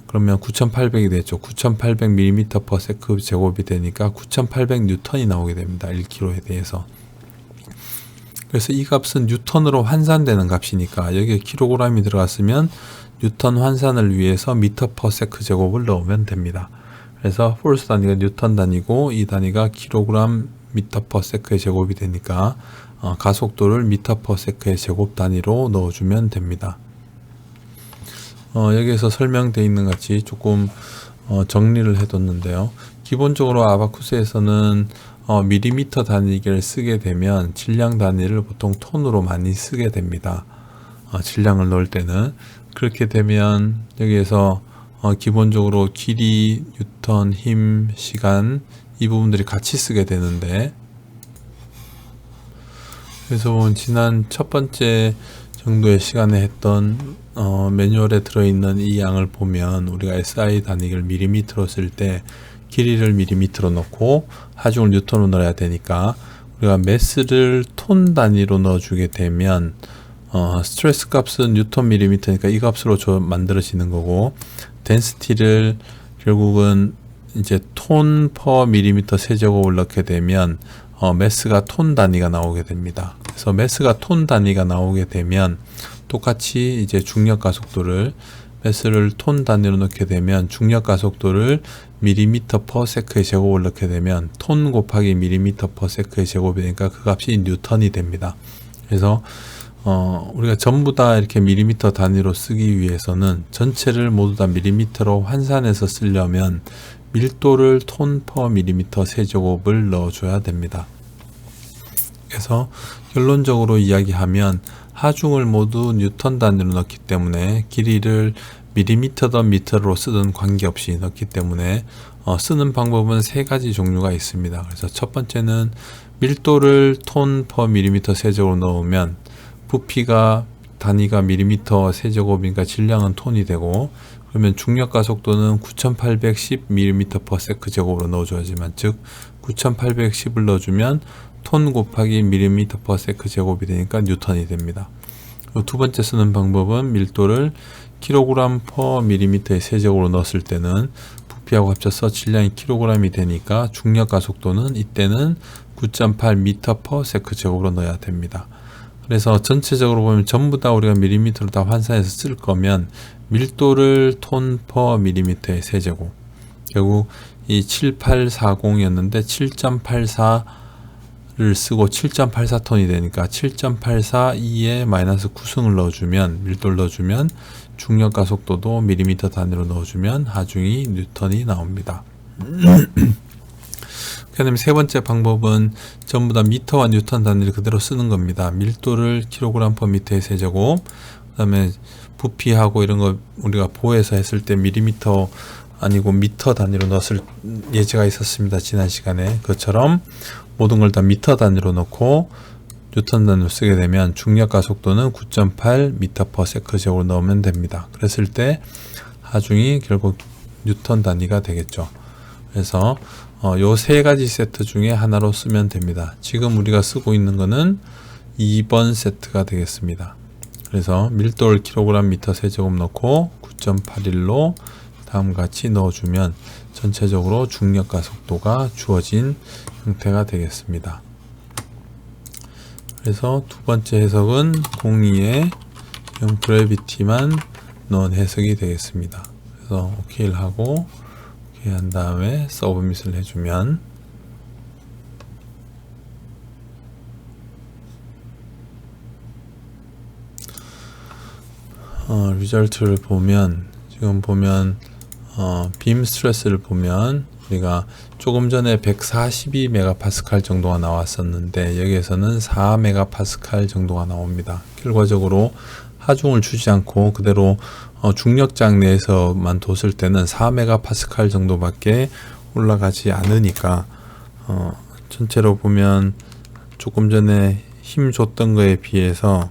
그러면 9,800이 되죠. 9,800mm per 세크 제곱이 되니까 9,800 뉴턴이 나오게 됩니다. 1kg에 대해서. 그래서 이 값은 뉴턴으로 환산되는 값이니까 여기에 킬로그램이 들어갔으면 뉴턴 환산을 위해서 미터 per 세크 제곱을 넣으면 됩니다. 그래서 포스 단위가 뉴턴 단위고 이 단위가 킬로그램 미터 per 세크의 제곱이 되니까 가속도를 미터 per 세크의 제곱 단위로 넣어주면 됩니다. 여기에서 설명되어 있는 같이 조금 정리를 해뒀는데요. 기본적으로 아바쿠스에서는 밀리미터 단위를 쓰게 되면 질량 단위를 보통 톤으로 많이 쓰게 됩니다. 질량을 넣을 때는. 그렇게 되면 여기에서 기본적으로 길이, 뉴턴, 힘, 시간 이 부분들이 같이 쓰게 되는데, 그래서 지난 첫 번째 정도의 시간에 했던 매뉴얼에 들어있는 이 양을 보면 우리가 SI 단위를 밀리미터로 쓸 때 길이를 밀리미터로 넣고 하중을 뉴턴으로 넣어야 되니까 우리가 매스를 톤 단위로 넣어주게 되면 스트레스 값은 뉴턴 밀리미터니까 이 값으로 만들어지는 거고, 덴시티를 결국은 이제 톤 퍼 밀리미터 세제곱을 넣게 되면 매스가 톤 단위가 나오게 됩니다. 그래서 매스가 톤 단위가 나오게 되면 똑같이 이제 중력 가속도를 매스를 톤 단위로 넣게 되면 중력 가속도를 밀리미터 퍼 세크의 제곱을 넣게 되면 톤 곱하기 밀리미터 퍼 세크의 제곱이 되니까 그 값이 뉴턴이 됩니다. 그래서 우리가 전부 다 이렇게 밀리미터 단위로 쓰기 위해서는 전체를 모두 다 밀리미터로 환산해서 쓰려면 밀도를 톤 퍼 밀리미터 세제곱을 넣어줘야 됩니다. 그래서 결론적으로 이야기하면 하중을 모두 뉴턴 단위로 넣기 때문에 길이를 밀리미터든 미터로 쓰든 관계없이 넣기 때문에 쓰는 방법은 세 가지 종류가 있습니다. 그래서 첫 번째는 밀도를 톤 퍼 밀리미터 세제곱으로 넣으면 부피가 단위가 밀리미터 세제곱이니까 질량은 톤이 되고, 그러면 중력 가속도는 9810mm per sec 제곱으로 넣어줘야지만, 즉 9810을 넣어주면 톤 곱하기 mm per sec 제곱이 되니까 뉴턴이 됩니다. 두 번째 쓰는 방법은 밀도를 kg per mm의 세제곱으로 넣었을 때는 부피하고 합쳐서 질량이 kg이 되니까 중력 가속도는 이때는 9.8m per sec 제곱으로 넣어야 됩니다. 그래서 전체적으로 보면 전부 다 우리가 밀리미터로 다 환산해서 쓸 거면 밀도를 톤 퍼 밀리미터의 세제곱, 결국 이 7840이었는데 7.84를 쓰고 7.84톤이 되니까 7.84 마이너스 9승을 넣어주면, 밀도를 넣어주면 중력 가속도도 밀리미터 단위로 넣어주면 하중이 뉴턴이 나옵니다. 그 다음에 세 번째 방법은 전부 다 미터와 뉴턴 단위를 그대로 쓰는 겁니다. 밀도를 kg per 미터의 세제곱, 그 다음에 부피하고 이런 거 우리가 보에서 했을 때 밀리미터 아니고 미터 단위로 넣었을 예제가 있었습니다. 지난 시간에. 그것처럼 모든 걸 다 미터 단위로 넣고 뉴턴 단위로 쓰게 되면 중력 가속도는 9.8m per sec 제곱으로 넣으면 됩니다. 그랬을 때 하중이 결국 뉴턴 단위가 되겠죠. 그래서 요 세 가지 세트 중에 하나로 쓰면 됩니다. 지금 우리가 쓰고 있는 거는 2번 세트가 되겠습니다. 그래서 밀도를 kg 미터 세제곱 넣고 9.81로 다음과 같이 넣어주면 전체적으로 중력 가속도가 주어진 형태가 되겠습니다. 그래서 두 번째 해석은 공의의 그래비티만 넣은 해석이 되겠습니다. 그래서 OK를 하고 오케이 한 다음에 서브밋을 해주면 리절트를 보면, 지금 보면 빔 스트레스를 보면 우리가 조금 전에 142메가파스칼 정도가 나왔었는데 여기에서는 4메가파스칼 정도가 나옵니다. 결과적으로 하중을 주지 않고 그대로 중력장 내에서만 뒀을 때는 4메가파스칼 정도밖에 올라가지 않으니까 전체로 보면 조금 전에 힘 줬던 거에 비해서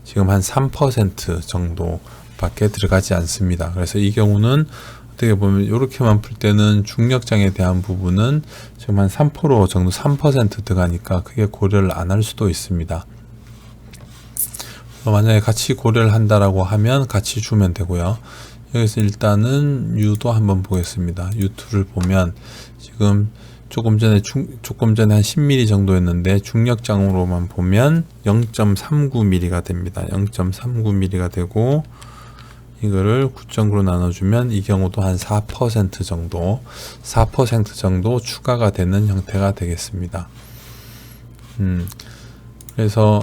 지금 한 3% 정도밖에 들어가지 않습니다. 그래서 이 경우는 어떻게 보면 이렇게만 풀 때는 중력장에 대한 부분은 지금 한 3% 정도, 3% 들어가니까 크게 고려를 안 할 수도 있습니다. 만약에 같이 고려를 한다라고 하면 같이 주면 되고요. 여기서 일단은 U도 한번 보겠습니다. U2를 보면 지금 조금 전에 한 10mm 정도였는데 중력장으로만 보면 0.39mm가 됩니다. 0.39mm가 되고 이거를 9.9로 나눠주면 이 경우도 한 4% 정도 추가가 되는 형태가 되겠습니다. 그래서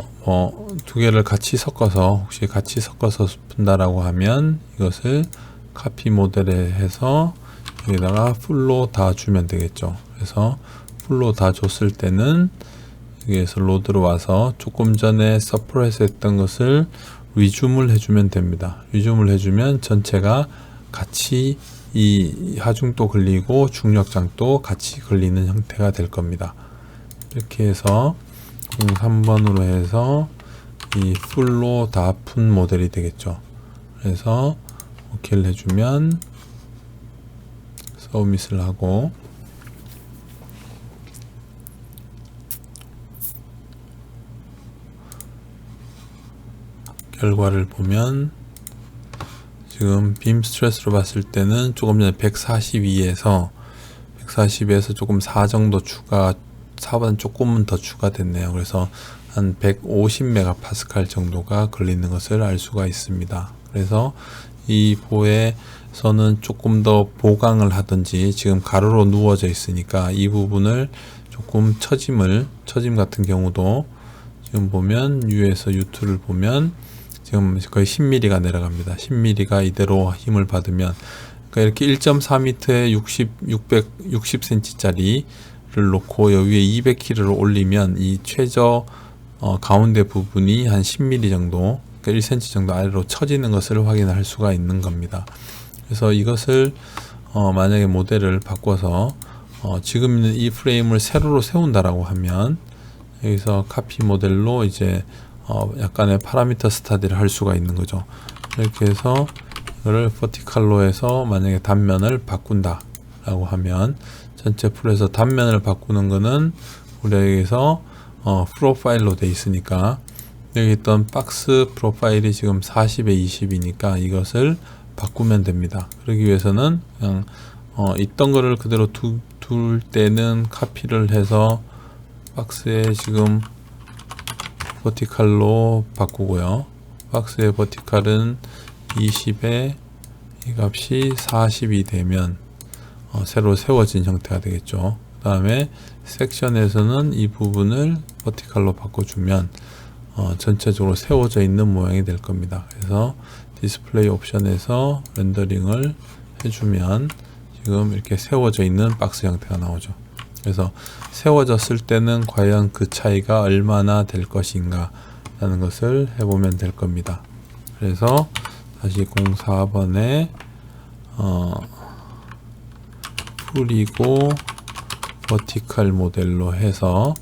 두 개를 같이 섞어서, 혹시 같이 섞어서 푼다라고 하면 이것을 카피 모델에 해서 여기다가 풀로 다 주면 되겠죠. 그래서 풀로 다 줬을 때는 여기에서 로드로 와서 조금 전에 서프레스 했던 것을 리줌을 해주면 됩니다. 리줌을 해주면 전체가 같이 이 하중도 걸리고 중력장도 같이 걸리는 형태가 될 겁니다. 이렇게 해서 03번으로 해서 이 풀로 다 푼 모델이 되겠죠. 그래서 OK를 해주면 서브밋을 하고 결과를 보면 지금 빔 스트레스로 봤을 때는 조금 전에 142에서 조금 4 정도 추가, 4보다는 조금은 더 추가됐네요. 그래서 한 150메가파스칼 정도가 걸리는 것을 알 수가 있습니다. 그래서 이 보에서는 조금 더 보강을 하든지, 지금 가로로 누워져 있으니까 이 부분을 조금 처짐 같은 경우도 지금 보면 U에서 U2를 보면 지금 거의 10mm가 내려갑니다. 10mm가 이대로 힘을 받으면, 그러니까 이렇게 1.4m에 660cm 짜리를 놓고 여기 위에 200kg를 올리면 이 최저 가운데 부분이 한 10mm 정도, 그러니까 1cm 정도 아래로 처지는 것을 확인할 수가 있는 겁니다. 그래서 이것을 만약에 모델을 바꿔서 지금 있는 이 프레임을 세로로 세운다라고 하면, 여기서 카피 모델로 이제 약간의 파라미터 스타디를 할 수가 있는 거죠. 이렇게 해서 이거를 버티칼로 해서 만약에 단면을 바꾼다 라고 하면, 전체 풀에서 단면을 바꾸는 거는 우리가 여기서 프로파일로 돼 있으니까 여기 있던 박스 프로파일이 지금 40에 20이니까 이것을 바꾸면 됩니다. 그러기 위해서는 그냥 있던 거를 그대로 둘 때는 카피를 해서 박스에 지금 버티칼로 바꾸고요. 박스의 버티칼은 20에 이 값이 40이 되면 새로 세워진 형태가 되겠죠. 그 다음에 섹션에서는 이 부분을 버티칼로 바꿔주면 전체적으로 세워져 있는 모양이 될 겁니다. 그래서 디스플레이 옵션에서 렌더링을 해주면 지금 이렇게 세워져 있는 박스 형태가 나오죠. 그래서 세워졌을 때는 과연 그 차이가 얼마나 될 것인가 라는 것을 해보면 될 겁니다. 그래서 다시 04번에 풀이고 버티칼 모델로 해서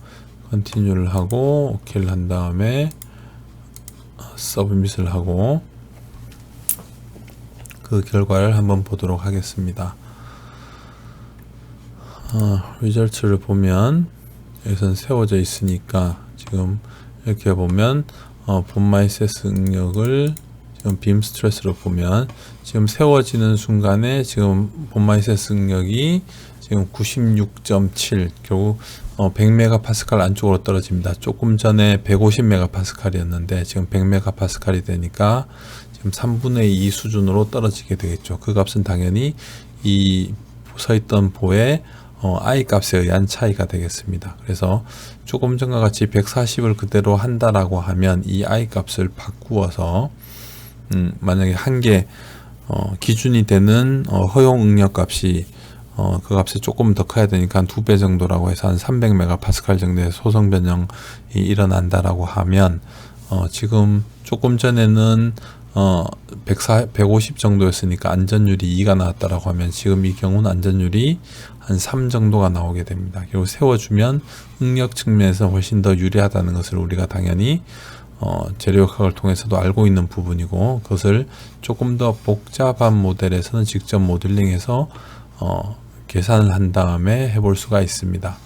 컨티뉴를 하고 OK를 한 다음에 서브밋을 하고 그 결과를 한번 보도록 하겠습니다. 리절트를 보면 여기선 세워져 있으니까 지금 이렇게 보면 본마이세스 응력을 지금 빔 스트레스로 보면 지금 세워지는 순간에 지금 본마이세스 응력이 지금 96.7, 결국 100메가파스칼 안쪽으로 떨어집니다. 조금 전에 150메가파스칼이었는데 지금 100메가파스칼이 되니까 지금 3분의 2 수준으로 떨어지게 되겠죠. 그 값은 당연히 이 서있던 보의 I 값에 의한 차이가 되겠습니다. 그래서 조금 전과 같이 140을 그대로 한다라고 하면 이 I 값을 바꾸어서 만약에 한 개 기준이 되는 허용 응력 값이 그 값이 조금 더 커야 되니까 한 2배 정도라고 해서 한 300메가파스칼 정도의 소성 변형이 일어난다라고 하면 지금 조금 전에는 150 정도였으니까 안전율이 2가 나왔다라고 하면 지금 이 경우는 안전율이 한 3 정도가 나오게 됩니다. 결국 세워주면 응력 측면에서 훨씬 더 유리하다는 것을 우리가 당연히 재료역학을 통해서도 알고 있는 부분이고, 그것을 조금 더 복잡한 모델에서는 직접 모델링해서 계산을 한 다음에 해볼 수가 있습니다.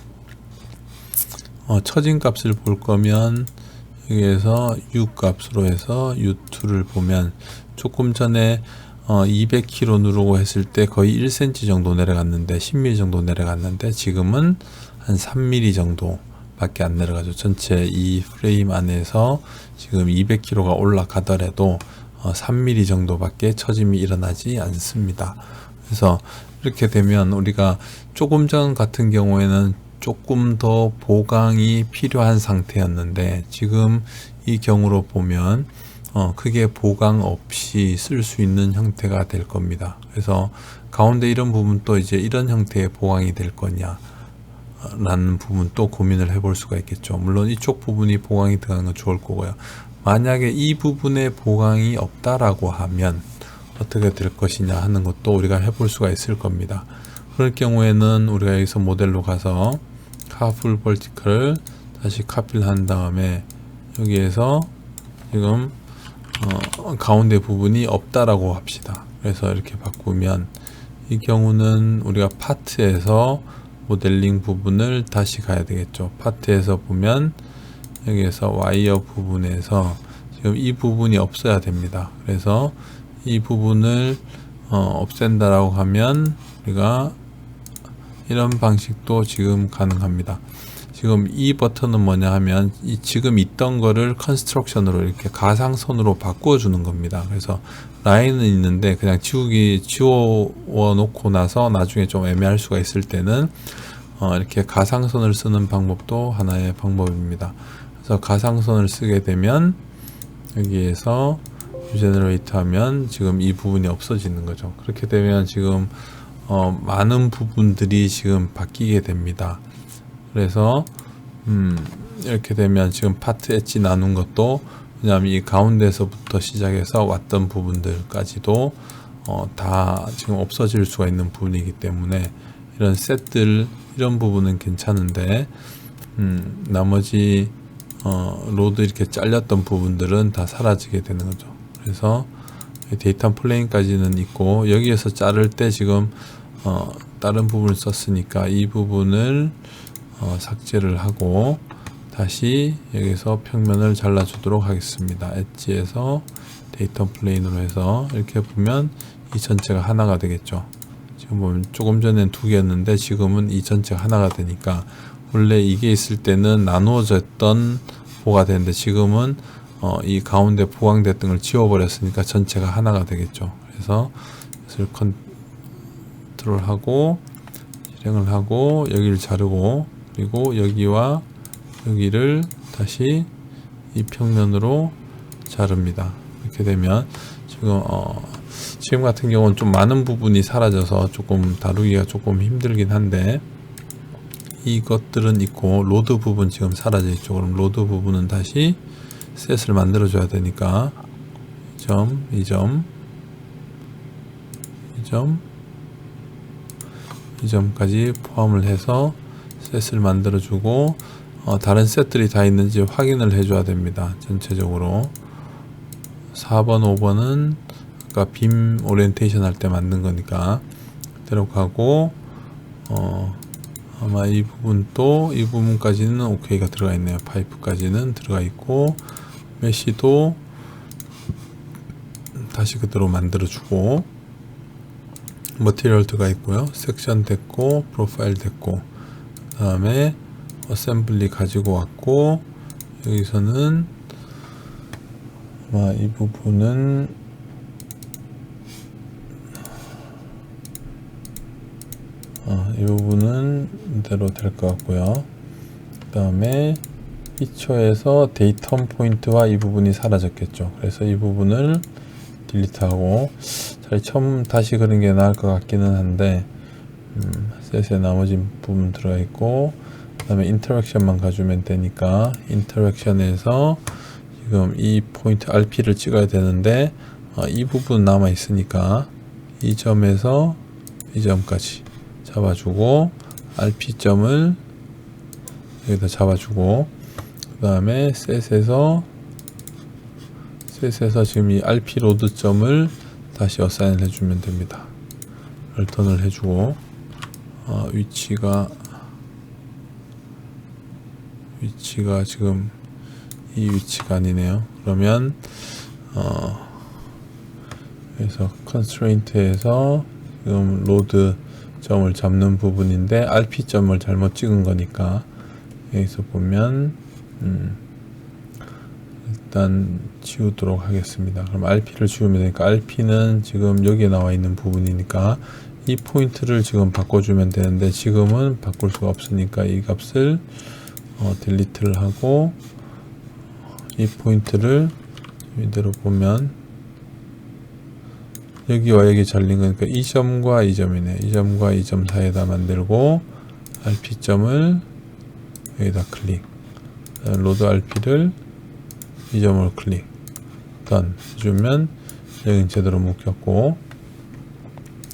처진 값을 볼 거면 여기에서 U 값으로 해서 U2를 보면 조금 전에 200kg 누르고 했을 때 거의 1cm 정도 내려갔는데 10mm 정도 내려갔는데 지금은 한 3mm 정도 밖에 안 내려가죠. 전체 이 프레임 안에서 지금 200kg가 올라가더라도 3mm 정도밖에 처짐이 일어나지 않습니다. 그래서 이렇게 되면 우리가 조금 전 같은 경우에는 조금 더 보강이 필요한 상태였는데 지금 이 경우로 보면 크게 보강 없이 쓸 수 있는 형태가 될 겁니다. 그래서 가운데 이런 부분도 이제 이런 형태의 보강이 될 거냐 라는 부분 또 고민을 해볼 수가 있겠죠. 물론 이쪽 부분이 보강이 들어가는 건 좋을 거고요. 만약에 이 부분에 보강이 없다라고 하면 어떻게 될 것이냐 하는 것도 우리가 해볼 수가 있을 겁니다. 그럴 경우에는 우리가 여기서 모델로 가서 카풀 벌티컬을 다시 카피를 한 다음에 여기에서 지금 가운데 부분이 없다라고 합시다. 그래서 이렇게 바꾸면 이 경우는 우리가 파트에서 모델링 부분을 다시 가야 되겠죠. 파트에서 보면 여기에서 와이어 부분에서 지금 이 부분이 없어야 됩니다. 그래서 이 부분을 없앤다라고 하면 우리가 이런 방식도 지금 가능합니다. 지금 이 버튼은 뭐냐 하면 지금 있던 거를 컨스트럭션으로 이렇게 가상선으로 바꾸어 주는 겁니다. 그래서 라인은 있는데 그냥 지워 놓고 나서 나중에 좀 애매할 수가 있을 때는 이렇게 가상선을 쓰는 방법도 하나의 방법입니다. 그래서 가상선을 쓰게 되면 여기에서 제너레이트 하면 지금 이 부분이 없어지는 거죠. 그렇게 되면 지금 많은 부분들이 지금 바뀌게 됩니다. 그래서 이렇게 되면 지금 파트 엣지 나눈 것도, 왜냐하면 이 가운데서부터 시작해서 왔던 부분들까지도 다 지금 없어질 수가 있는 부분이기 때문에 이런 셋들, 이런 부분은 괜찮은데 나머지 로드 이렇게 잘렸던 부분들은 다 사라지게 되는 거죠. 그래서 데이터 플레인까지는 있고, 여기에서 자를 때 지금 다른 부분을 썼으니까 이 부분을 삭제를 하고 다시 여기서 평면을 잘라 주도록 하겠습니다. 엣지에서 데이터 플레인으로 해서 이렇게 보면 이 전체가 하나가 되겠죠. 지금 보면 조금 전엔 두 개였는데 지금은 이 전체가 하나가 되니까, 원래 이게 있을 때는 나누어졌던 보가 되는데 지금은 이 가운데 보강됐던 걸 지워버렸으니까 전체가 하나가 되겠죠. 그래서 이것을 컨트롤하고 실행을 하고 여기를 자르고, 그리고 여기와 여기를 다시 이 평면으로 자릅니다. 이렇게 되면 지금 같은 경우는 좀 많은 부분이 사라져서 조금 다루기가 조금 힘들긴 한데, 이것들은 있고 로드 부분 지금 사라져 있죠. 그럼 로드 부분은 다시 셋을 만들어 줘야 되니까 이 점까지 포함을 해서 셋을 만들어 주고, 다른 셋들이 다 있는지 확인을 해 줘야 됩니다. 전체적으로 4번 5번은 아까 빔 오리엔테이션 할 때 만든 거니까 그대로 가고, 아마 이 부분까지는 오케이가 들어가 있네요. 파이프까지는 들어가 있고, 메시도 다시 그대로 만들어 주고, 머티리얼 들어가 있고요. 섹션 됐고, 프로파일 됐고, 그 다음에 어셈블리 가지고 왔고, 여기서는 아마 이 부분은 이대로 될 것 같고요. 그 다음에 피처에서 데이터 포인트와 이 부분이 사라졌겠죠. 그래서 이 부분을 딜리트하고, 처음 다시 그린 게 나을 것 같기는 한데, 셋의 나머지 부분 들어가 있고, 그 다음에 인터랙션만 가주면 되니까, 인터랙션에서 지금 이 포인트 RP를 찍어야 되는데 이 부분 남아 있으니까 이 점에서 이 점까지 잡아주고, RP점을 여기다 잡아주고, 그 다음에 셋에서 지금 이 RP 로드점을 다시 어사인을 해주면 됩니다. 턴을 해주고, 위치가 지금 이 위치가 아니네요. 그러면 그래서 constraint에서 지금 로드 점을 잡는 부분인데 RP 점을 잘못 찍은 거니까 여기서 보면 일단 지우도록 하겠습니다. 그럼 RP를 지우면 되니까, RP는 지금 여기에 나와 있는 부분이니까 이 포인트를 지금 바꿔주면 되는데 지금은 바꿀 수가 없으니까 이 값을 딜리트를 하고, 이 포인트를 이대로 보면 여기와 여기 잘린 거니까 이 점과 이 점이네. 이 점과 이 점 사이에다 만들고, RP점을 여기다 클릭, 로드 RP를 이 점을 클릭 done 해주면 여긴 제대로 묶였고,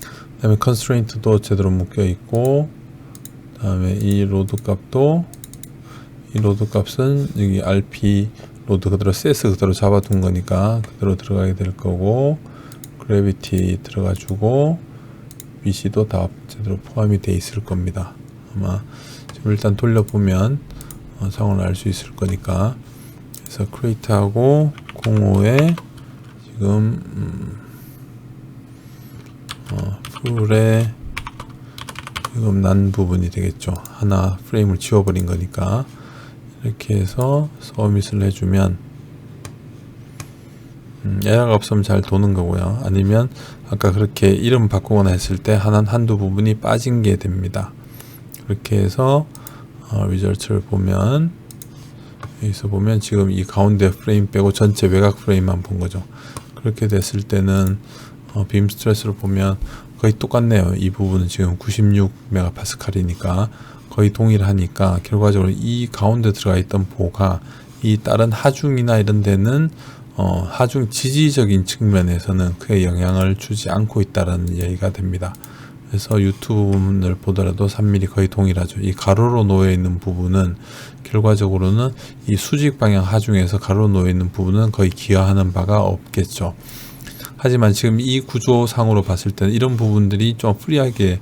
그 다음에 constraint도 제대로 묶여 있고, 그 다음에 이 로드 값도, 이 로드 값은 여기 rp 로드 그대로 CS 그대로 잡아둔 거니까 그대로 들어가게 될 거고, 그래비티 들어가주고, BC도 다 제대로 포함이 돼 있을 겁니다. 아마 지금 일단 돌려보면 상황을 알 수 있을 거니까. 그래서 create하고 05에 지금 풀에 지금 난 부분이 되겠죠. 하나 프레임을 지워버린 거니까. 이렇게 해서 서밋을 해주면 에러가 없으면 잘 도는 거고요. 아니면 아까 그렇게 이름 바꾸거나 했을 때 한두 부분이 빠진 게 됩니다. 그렇게 해서 리절트를 보면, 여기서 보면 지금 이 가운데 프레임 빼고 전체 외곽 프레임만 본 거죠. 그렇게 됐을 때는 빔 스트레스를 보면 거의 똑같네요. 이 부분은 지금 96메가파스칼이니까 거의 동일하니까 결과적으로 이 가운데 들어가 있던 보가 이 다른 하중이나 이런 데는 하중 지지적인 측면에서는 크게 영향을 주지 않고 있다는 얘기가 됩니다. 그래서 유튜브를 보더라도 3mm 거의 동일하죠. 이 가로로 놓여 있는 부분은 결과적으로는 이 수직 방향 하중에서 가로로 놓여 있는 부분은 거의 기여하는 바가 없겠죠. 하지만 지금 이 구조상으로 봤을 때는 이런 부분들이 좀 프리하게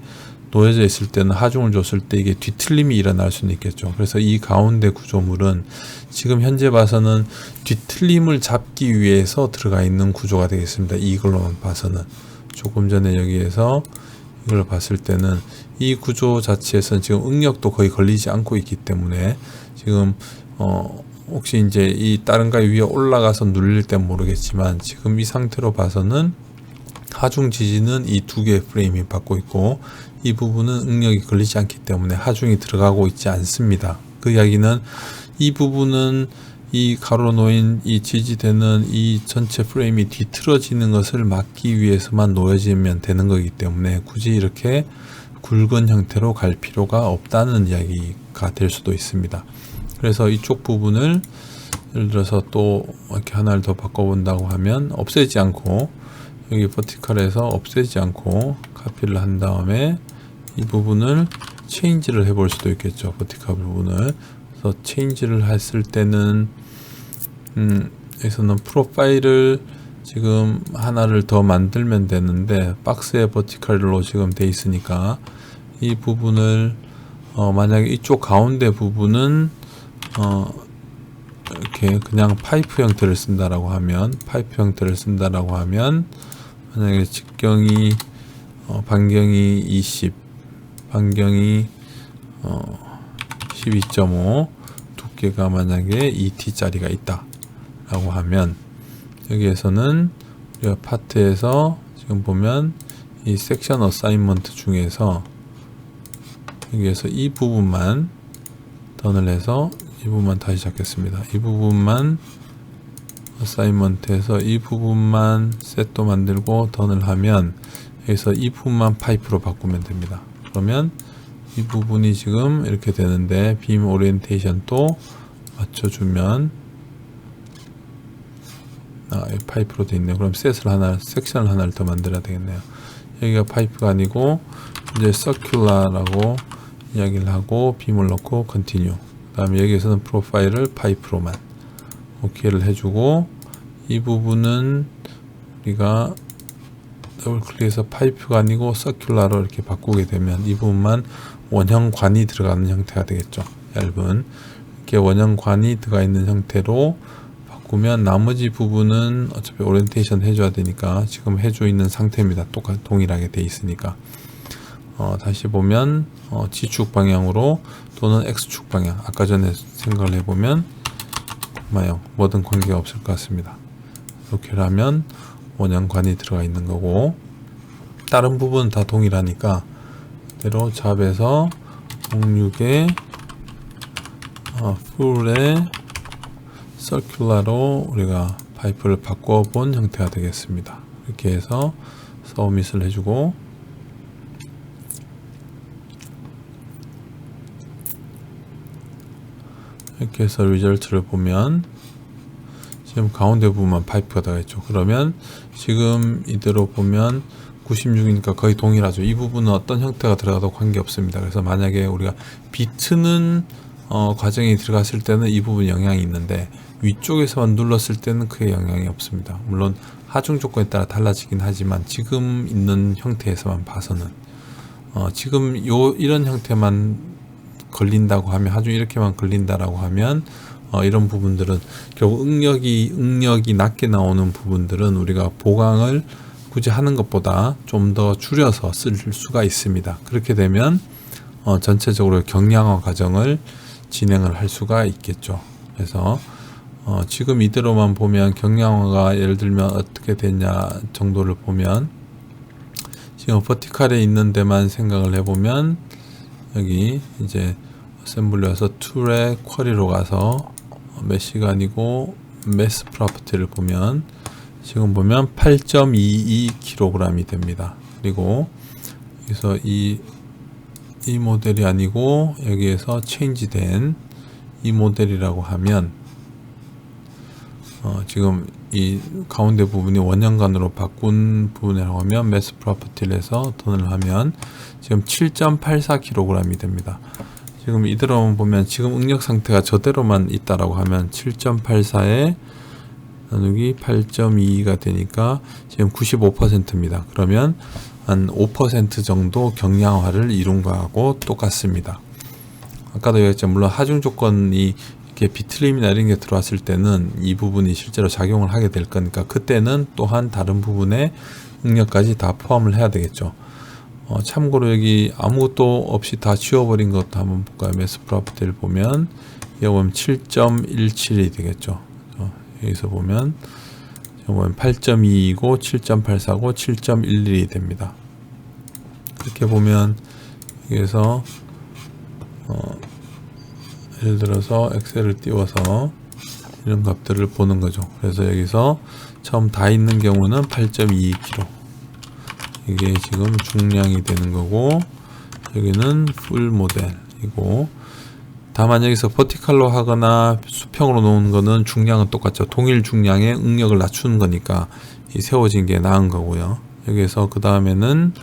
놓여져 있을 때는 하중을 줬을 때 이게 뒤틀림이 일어날 수는 있겠죠. 그래서 이 가운데 구조물은 지금 현재 봐서는 뒤틀림을 잡기 위해서 들어가 있는 구조가 되겠습니다. 이걸로만 봐서는. 조금 전에 여기에서 이걸 봤을 때는 이 구조 자체에서는 지금 응력도 거의 걸리지 않고 있기 때문에 지금 혹시 이제 이 다른 가위 위에 올라가서 눌릴 땐 모르겠지만 지금 이 상태로 봐서는 하중 지지는 이 두 개의 프레임이 받고 있고 이 부분은 응력이 걸리지 않기 때문에 하중이 들어가고 있지 않습니다. 그 이야기는 이 부분은 이 가로 놓인 이 지지되는 이 전체 프레임이 뒤틀어지는 것을 막기 위해서만 놓여지면 되는 거기 때문에 굳이 이렇게 굵은 형태로 갈 필요가 없다는 이야기가 될 수도 있습니다. 그래서 이쪽 부분을 예를 들어서 또 이렇게 하나를 더 바꿔본다고 하면 없애지 않고 여기 버티컬에서 없애지 않고 카피를 한 다음에 이 부분을 체인지를 해볼 수도 있겠죠. 버티컬 부분을. 그래서 체인지를 했을 때는 여기서는 프로파일을 지금 하나를 더 만들면 되는데 박스에 버티컬로 지금 돼 있으니까 이 부분을 만약에 이쪽 가운데 부분은 이렇게 그냥 파이프 형태를 쓴다라고 하면 만약에 직경이 반경이 20 반경이 12.5 두께가 만약에 2t 짜리가 있다 라고 하면 여기에서는 우리가 파트에서 지금 보면 이 섹션 어사인먼트 중에서 여기에서 이 부분만 던을 해서 이 부분만 다시 잡겠습니다. 이 부분만 어사인먼트에서 이 부분만 셋도 만들고 던을 하면 여기서 이 부분만 파이프로 바꾸면 됩니다. 그러면 이 부분이 지금 이렇게 되는데 빔 오리엔테이션 또 맞춰주면 파이프로 되어 있네요. 그럼 섹션을 하나를 더 만들어야 되겠네요. 여기가 파이프가 아니고 이제 서큘라라고 이야기를 하고 빔을 넣고 컨티뉴. 그 다음에 여기에서는 프로파일을 파이프로만 OK를 해주고 이 부분은 우리가 더블 클릭해서 파이프가 아니고 서큘라로 이렇게 바꾸게 되면 이 부분만 원형관이 들어가는 형태가 되겠죠. 얇은 이렇게 원형관이 들어가 있는 형태로 바꾸면 나머지 부분은 어차피 오리엔테이션 해줘야 되니까 지금 해줘 있는 상태입니다. 동일하게 돼 있으니까. 다시 보면 G축 방향으로 또는 X축 방향 아까 전에 생각을 해보면 뭐든 관계가 없을 것 같습니다. 이렇게 하면 원형관이 들어가 있는 거고 다른 부분은 다 동일하니까 그대로 잡에서 06에 풀에 서큘라로 우리가 파이프를 바꿔본 형태가 되겠습니다. 이렇게 해서 서밋을 해주고 이렇게 해서 리절트를 보면 지금 가운데 부분만 파이프가 들어가 있죠. 그러면 지금 이대로 보면 96이니까 거의 동일하죠. 이 부분은 어떤 형태가 들어가도 관계없습니다. 그래서 만약에 우리가 비트는 과정이 들어갔을 때는 이 부분 영향이 있는데 위쪽에서만 눌렀을 때는 크게 영향이 없습니다. 물론 하중 조건에 따라 달라지긴 하지만 지금 있는 형태에서만 봐서는 지금 이런 형태만 걸린다고 하면, 하중 이렇게만 걸린다라고 하면 이런 부분들은 결국 응력이 낮게 나오는 부분들은 우리가 보강을 굳이 하는 것보다 좀 더 줄여서 쓸 수가 있습니다. 그렇게 되면 전체적으로 경량화 과정을 진행을 할 수가 있겠죠. 그래서 지금 이대로만 보면 경량화가 예를 들면 어떻게 됐냐 정도를 보면, 지금 버티칼에 있는 데만 생각을 해보면 여기 이제 어셈블리 와서 툴에 쿼리로 가서 메시가 아니고 매스 프로퍼티를 보면 지금 보면 8.22kg이 됩니다. 그리고 여기서 이 모델이 아니고 여기에서 체인지된 이 모델이라고 하면 지금 이 가운데 부분이 원형관으로 바꾼 부분이라고 하면 매스 프로퍼티를 해서 턴을 하면 지금 7.84kg이 됩니다. 지금 이대로만 보면 지금 응력 상태가 저대로만 있다라고 하면 7.84에 나누기 8.22가 되니까 지금 95%입니다. 그러면 한 5% 정도 경량화를 이룬 거하고 똑같습니다. 아까도 얘기했지만 물론 하중 조건이 이렇게 비트림이나 이런 게 들어왔을 때는 이 부분이 실제로 작용을 하게 될 거니까 그때는 또한 다른 부분에 응력까지 다 포함을 해야 되겠죠. 참고로 여기 아무것도 없이 다 지워버린 것도 한번 볼까요? 매스 프로퍼티를 보면 여기 보면 7.17이 되겠죠. 여기서 보면 8.22이고 7.84고 7.11이 됩니다. 이렇게 보면 여기서 예를 들어서 엑셀을 띄워서 이런 값들을 보는 거죠. 그래서 여기서 처음 다 있는 경우는 8.22kg, 이게 지금 중량이 되는 거고, 여기는 풀 모델이고, 다만 여기서 버티칼로 하거나 수평으로 놓은 거는 중량은 똑같죠. 동일 중량의 응력을 낮추는 거니까 이 세워진 게 나은 거고요. 여기서 그 다음에는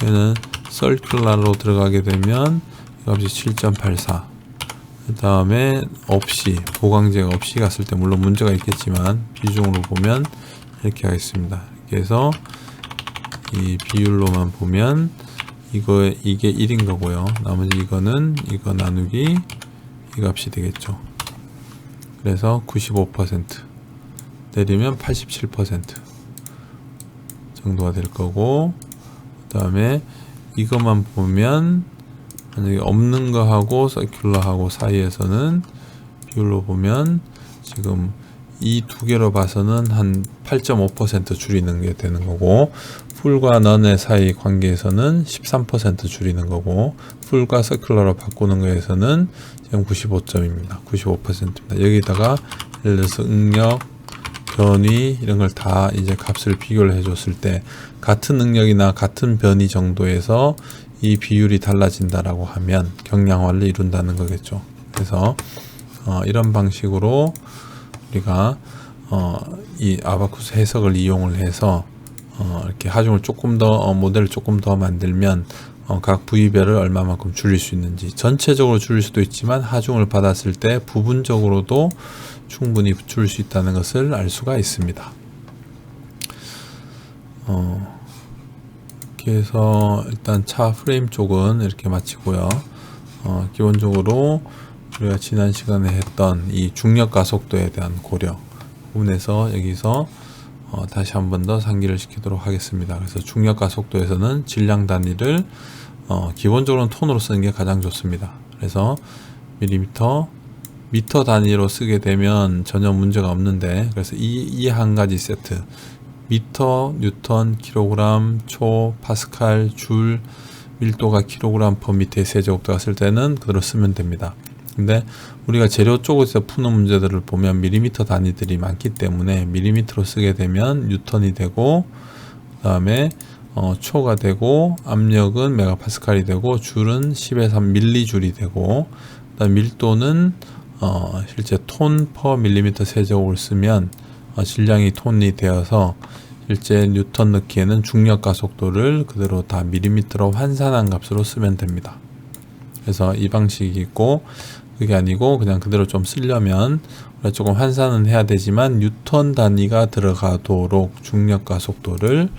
얘는 서큘러로 들어가게 되면 이 값이 7.84. 그 다음에 없이, 보강제가 없이 갔을 때 물론 문제가 있겠지만 비중으로 보면 이렇게 하겠습니다. 이렇게 해서 이 비율로만 보면 이게 1인 거고요. 나머지 이거는 이거 나누기 이 값이 되겠죠. 그래서 95% 내리면 87% 정도가 될 거고, 그 다음에 이것만 보면 만약에 없는 거하고 서큘러하고 사이에서는 비율로 보면 지금 이 두 개로 봐서는 한 8.5% 줄이는 게 되는 거고, 풀과 넌의 사이 관계에서는 13% 줄이는 거고, 풀과 서큘러로 바꾸는 거에서는 지금 95점입니다. 95%입니다. 여기다가 예를 들어서 응력, 변위 이런 걸 다 이제 값을 비교를 해줬을 때 같은 응력이나 같은 변위 정도에서 이 비율이 달라진다라고 하면 경량화를 이룬다는 거겠죠. 그래서 이런 방식으로 우리가 이 아바쿠스 해석을 이용을 해서 이렇게 하중을 조금 더 모델을 조금 더 만들면 각 부위별을 얼마만큼 줄일 수 있는지, 전체적으로 줄일 수도 있지만 하중을 받았을 때 부분적으로도 충분히 줄일 수 있다는 것을 알 수가 있습니다. 이렇게 해서 일단 차 프레임 쪽은 이렇게 마치고요. 기본적으로 우리가 지난 시간에 했던 이 중력 가속도에 대한 고려 부분에서 여기서 다시 한 번 더 상기를 시키도록 하겠습니다. 그래서 중력 가속도에서는 질량 단위를 기본적으로는 톤으로 쓰는 게 가장 좋습니다. 그래서 밀리미터, 미터 단위로 쓰게 되면 전혀 문제가 없는데, 그래서 이 한 가지 세트 미터, 뉴턴, 킬로그램, 초, 파스칼, 줄, 밀도가 킬로그램 퍼 미터의 세제곱도가 쓸 때는 그대로 쓰면 됩니다. 근데 우리가 재료 쪽에서 푸는 문제들을 보면 밀리미터 단위들이 많기 때문에 밀리미터로 쓰게 되면 뉴턴이 되고, 그 다음에 초가 되고, 압력은 메가파스칼이 되고, 줄은 10의 3 밀리줄이 되고, 그 다음 밀도는 실제 톤 퍼 밀리미터 세제곱을 쓰면 질량이 톤이 되어서 실제 뉴턴 넣기에는 중력 가속도를 그대로 다 밀리미터로 환산한 값으로 쓰면 됩니다. 그래서 이 방식이 있고, 그게 아니고 그냥 그대로 좀 쓰려면 조금 환산은 해야 되지만 뉴턴 단위가 들어가도록 중력 가속도를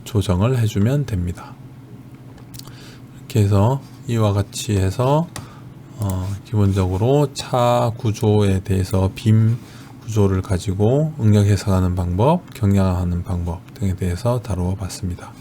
조정을 해주면 됩니다. 이렇게 해서 이와 같이 해서 기본적으로 차 구조에 대해서 빔 구조를 가지고 응력 해석하는 방법, 경량화하는 방법 등에 대해서 다루어 봤습니다.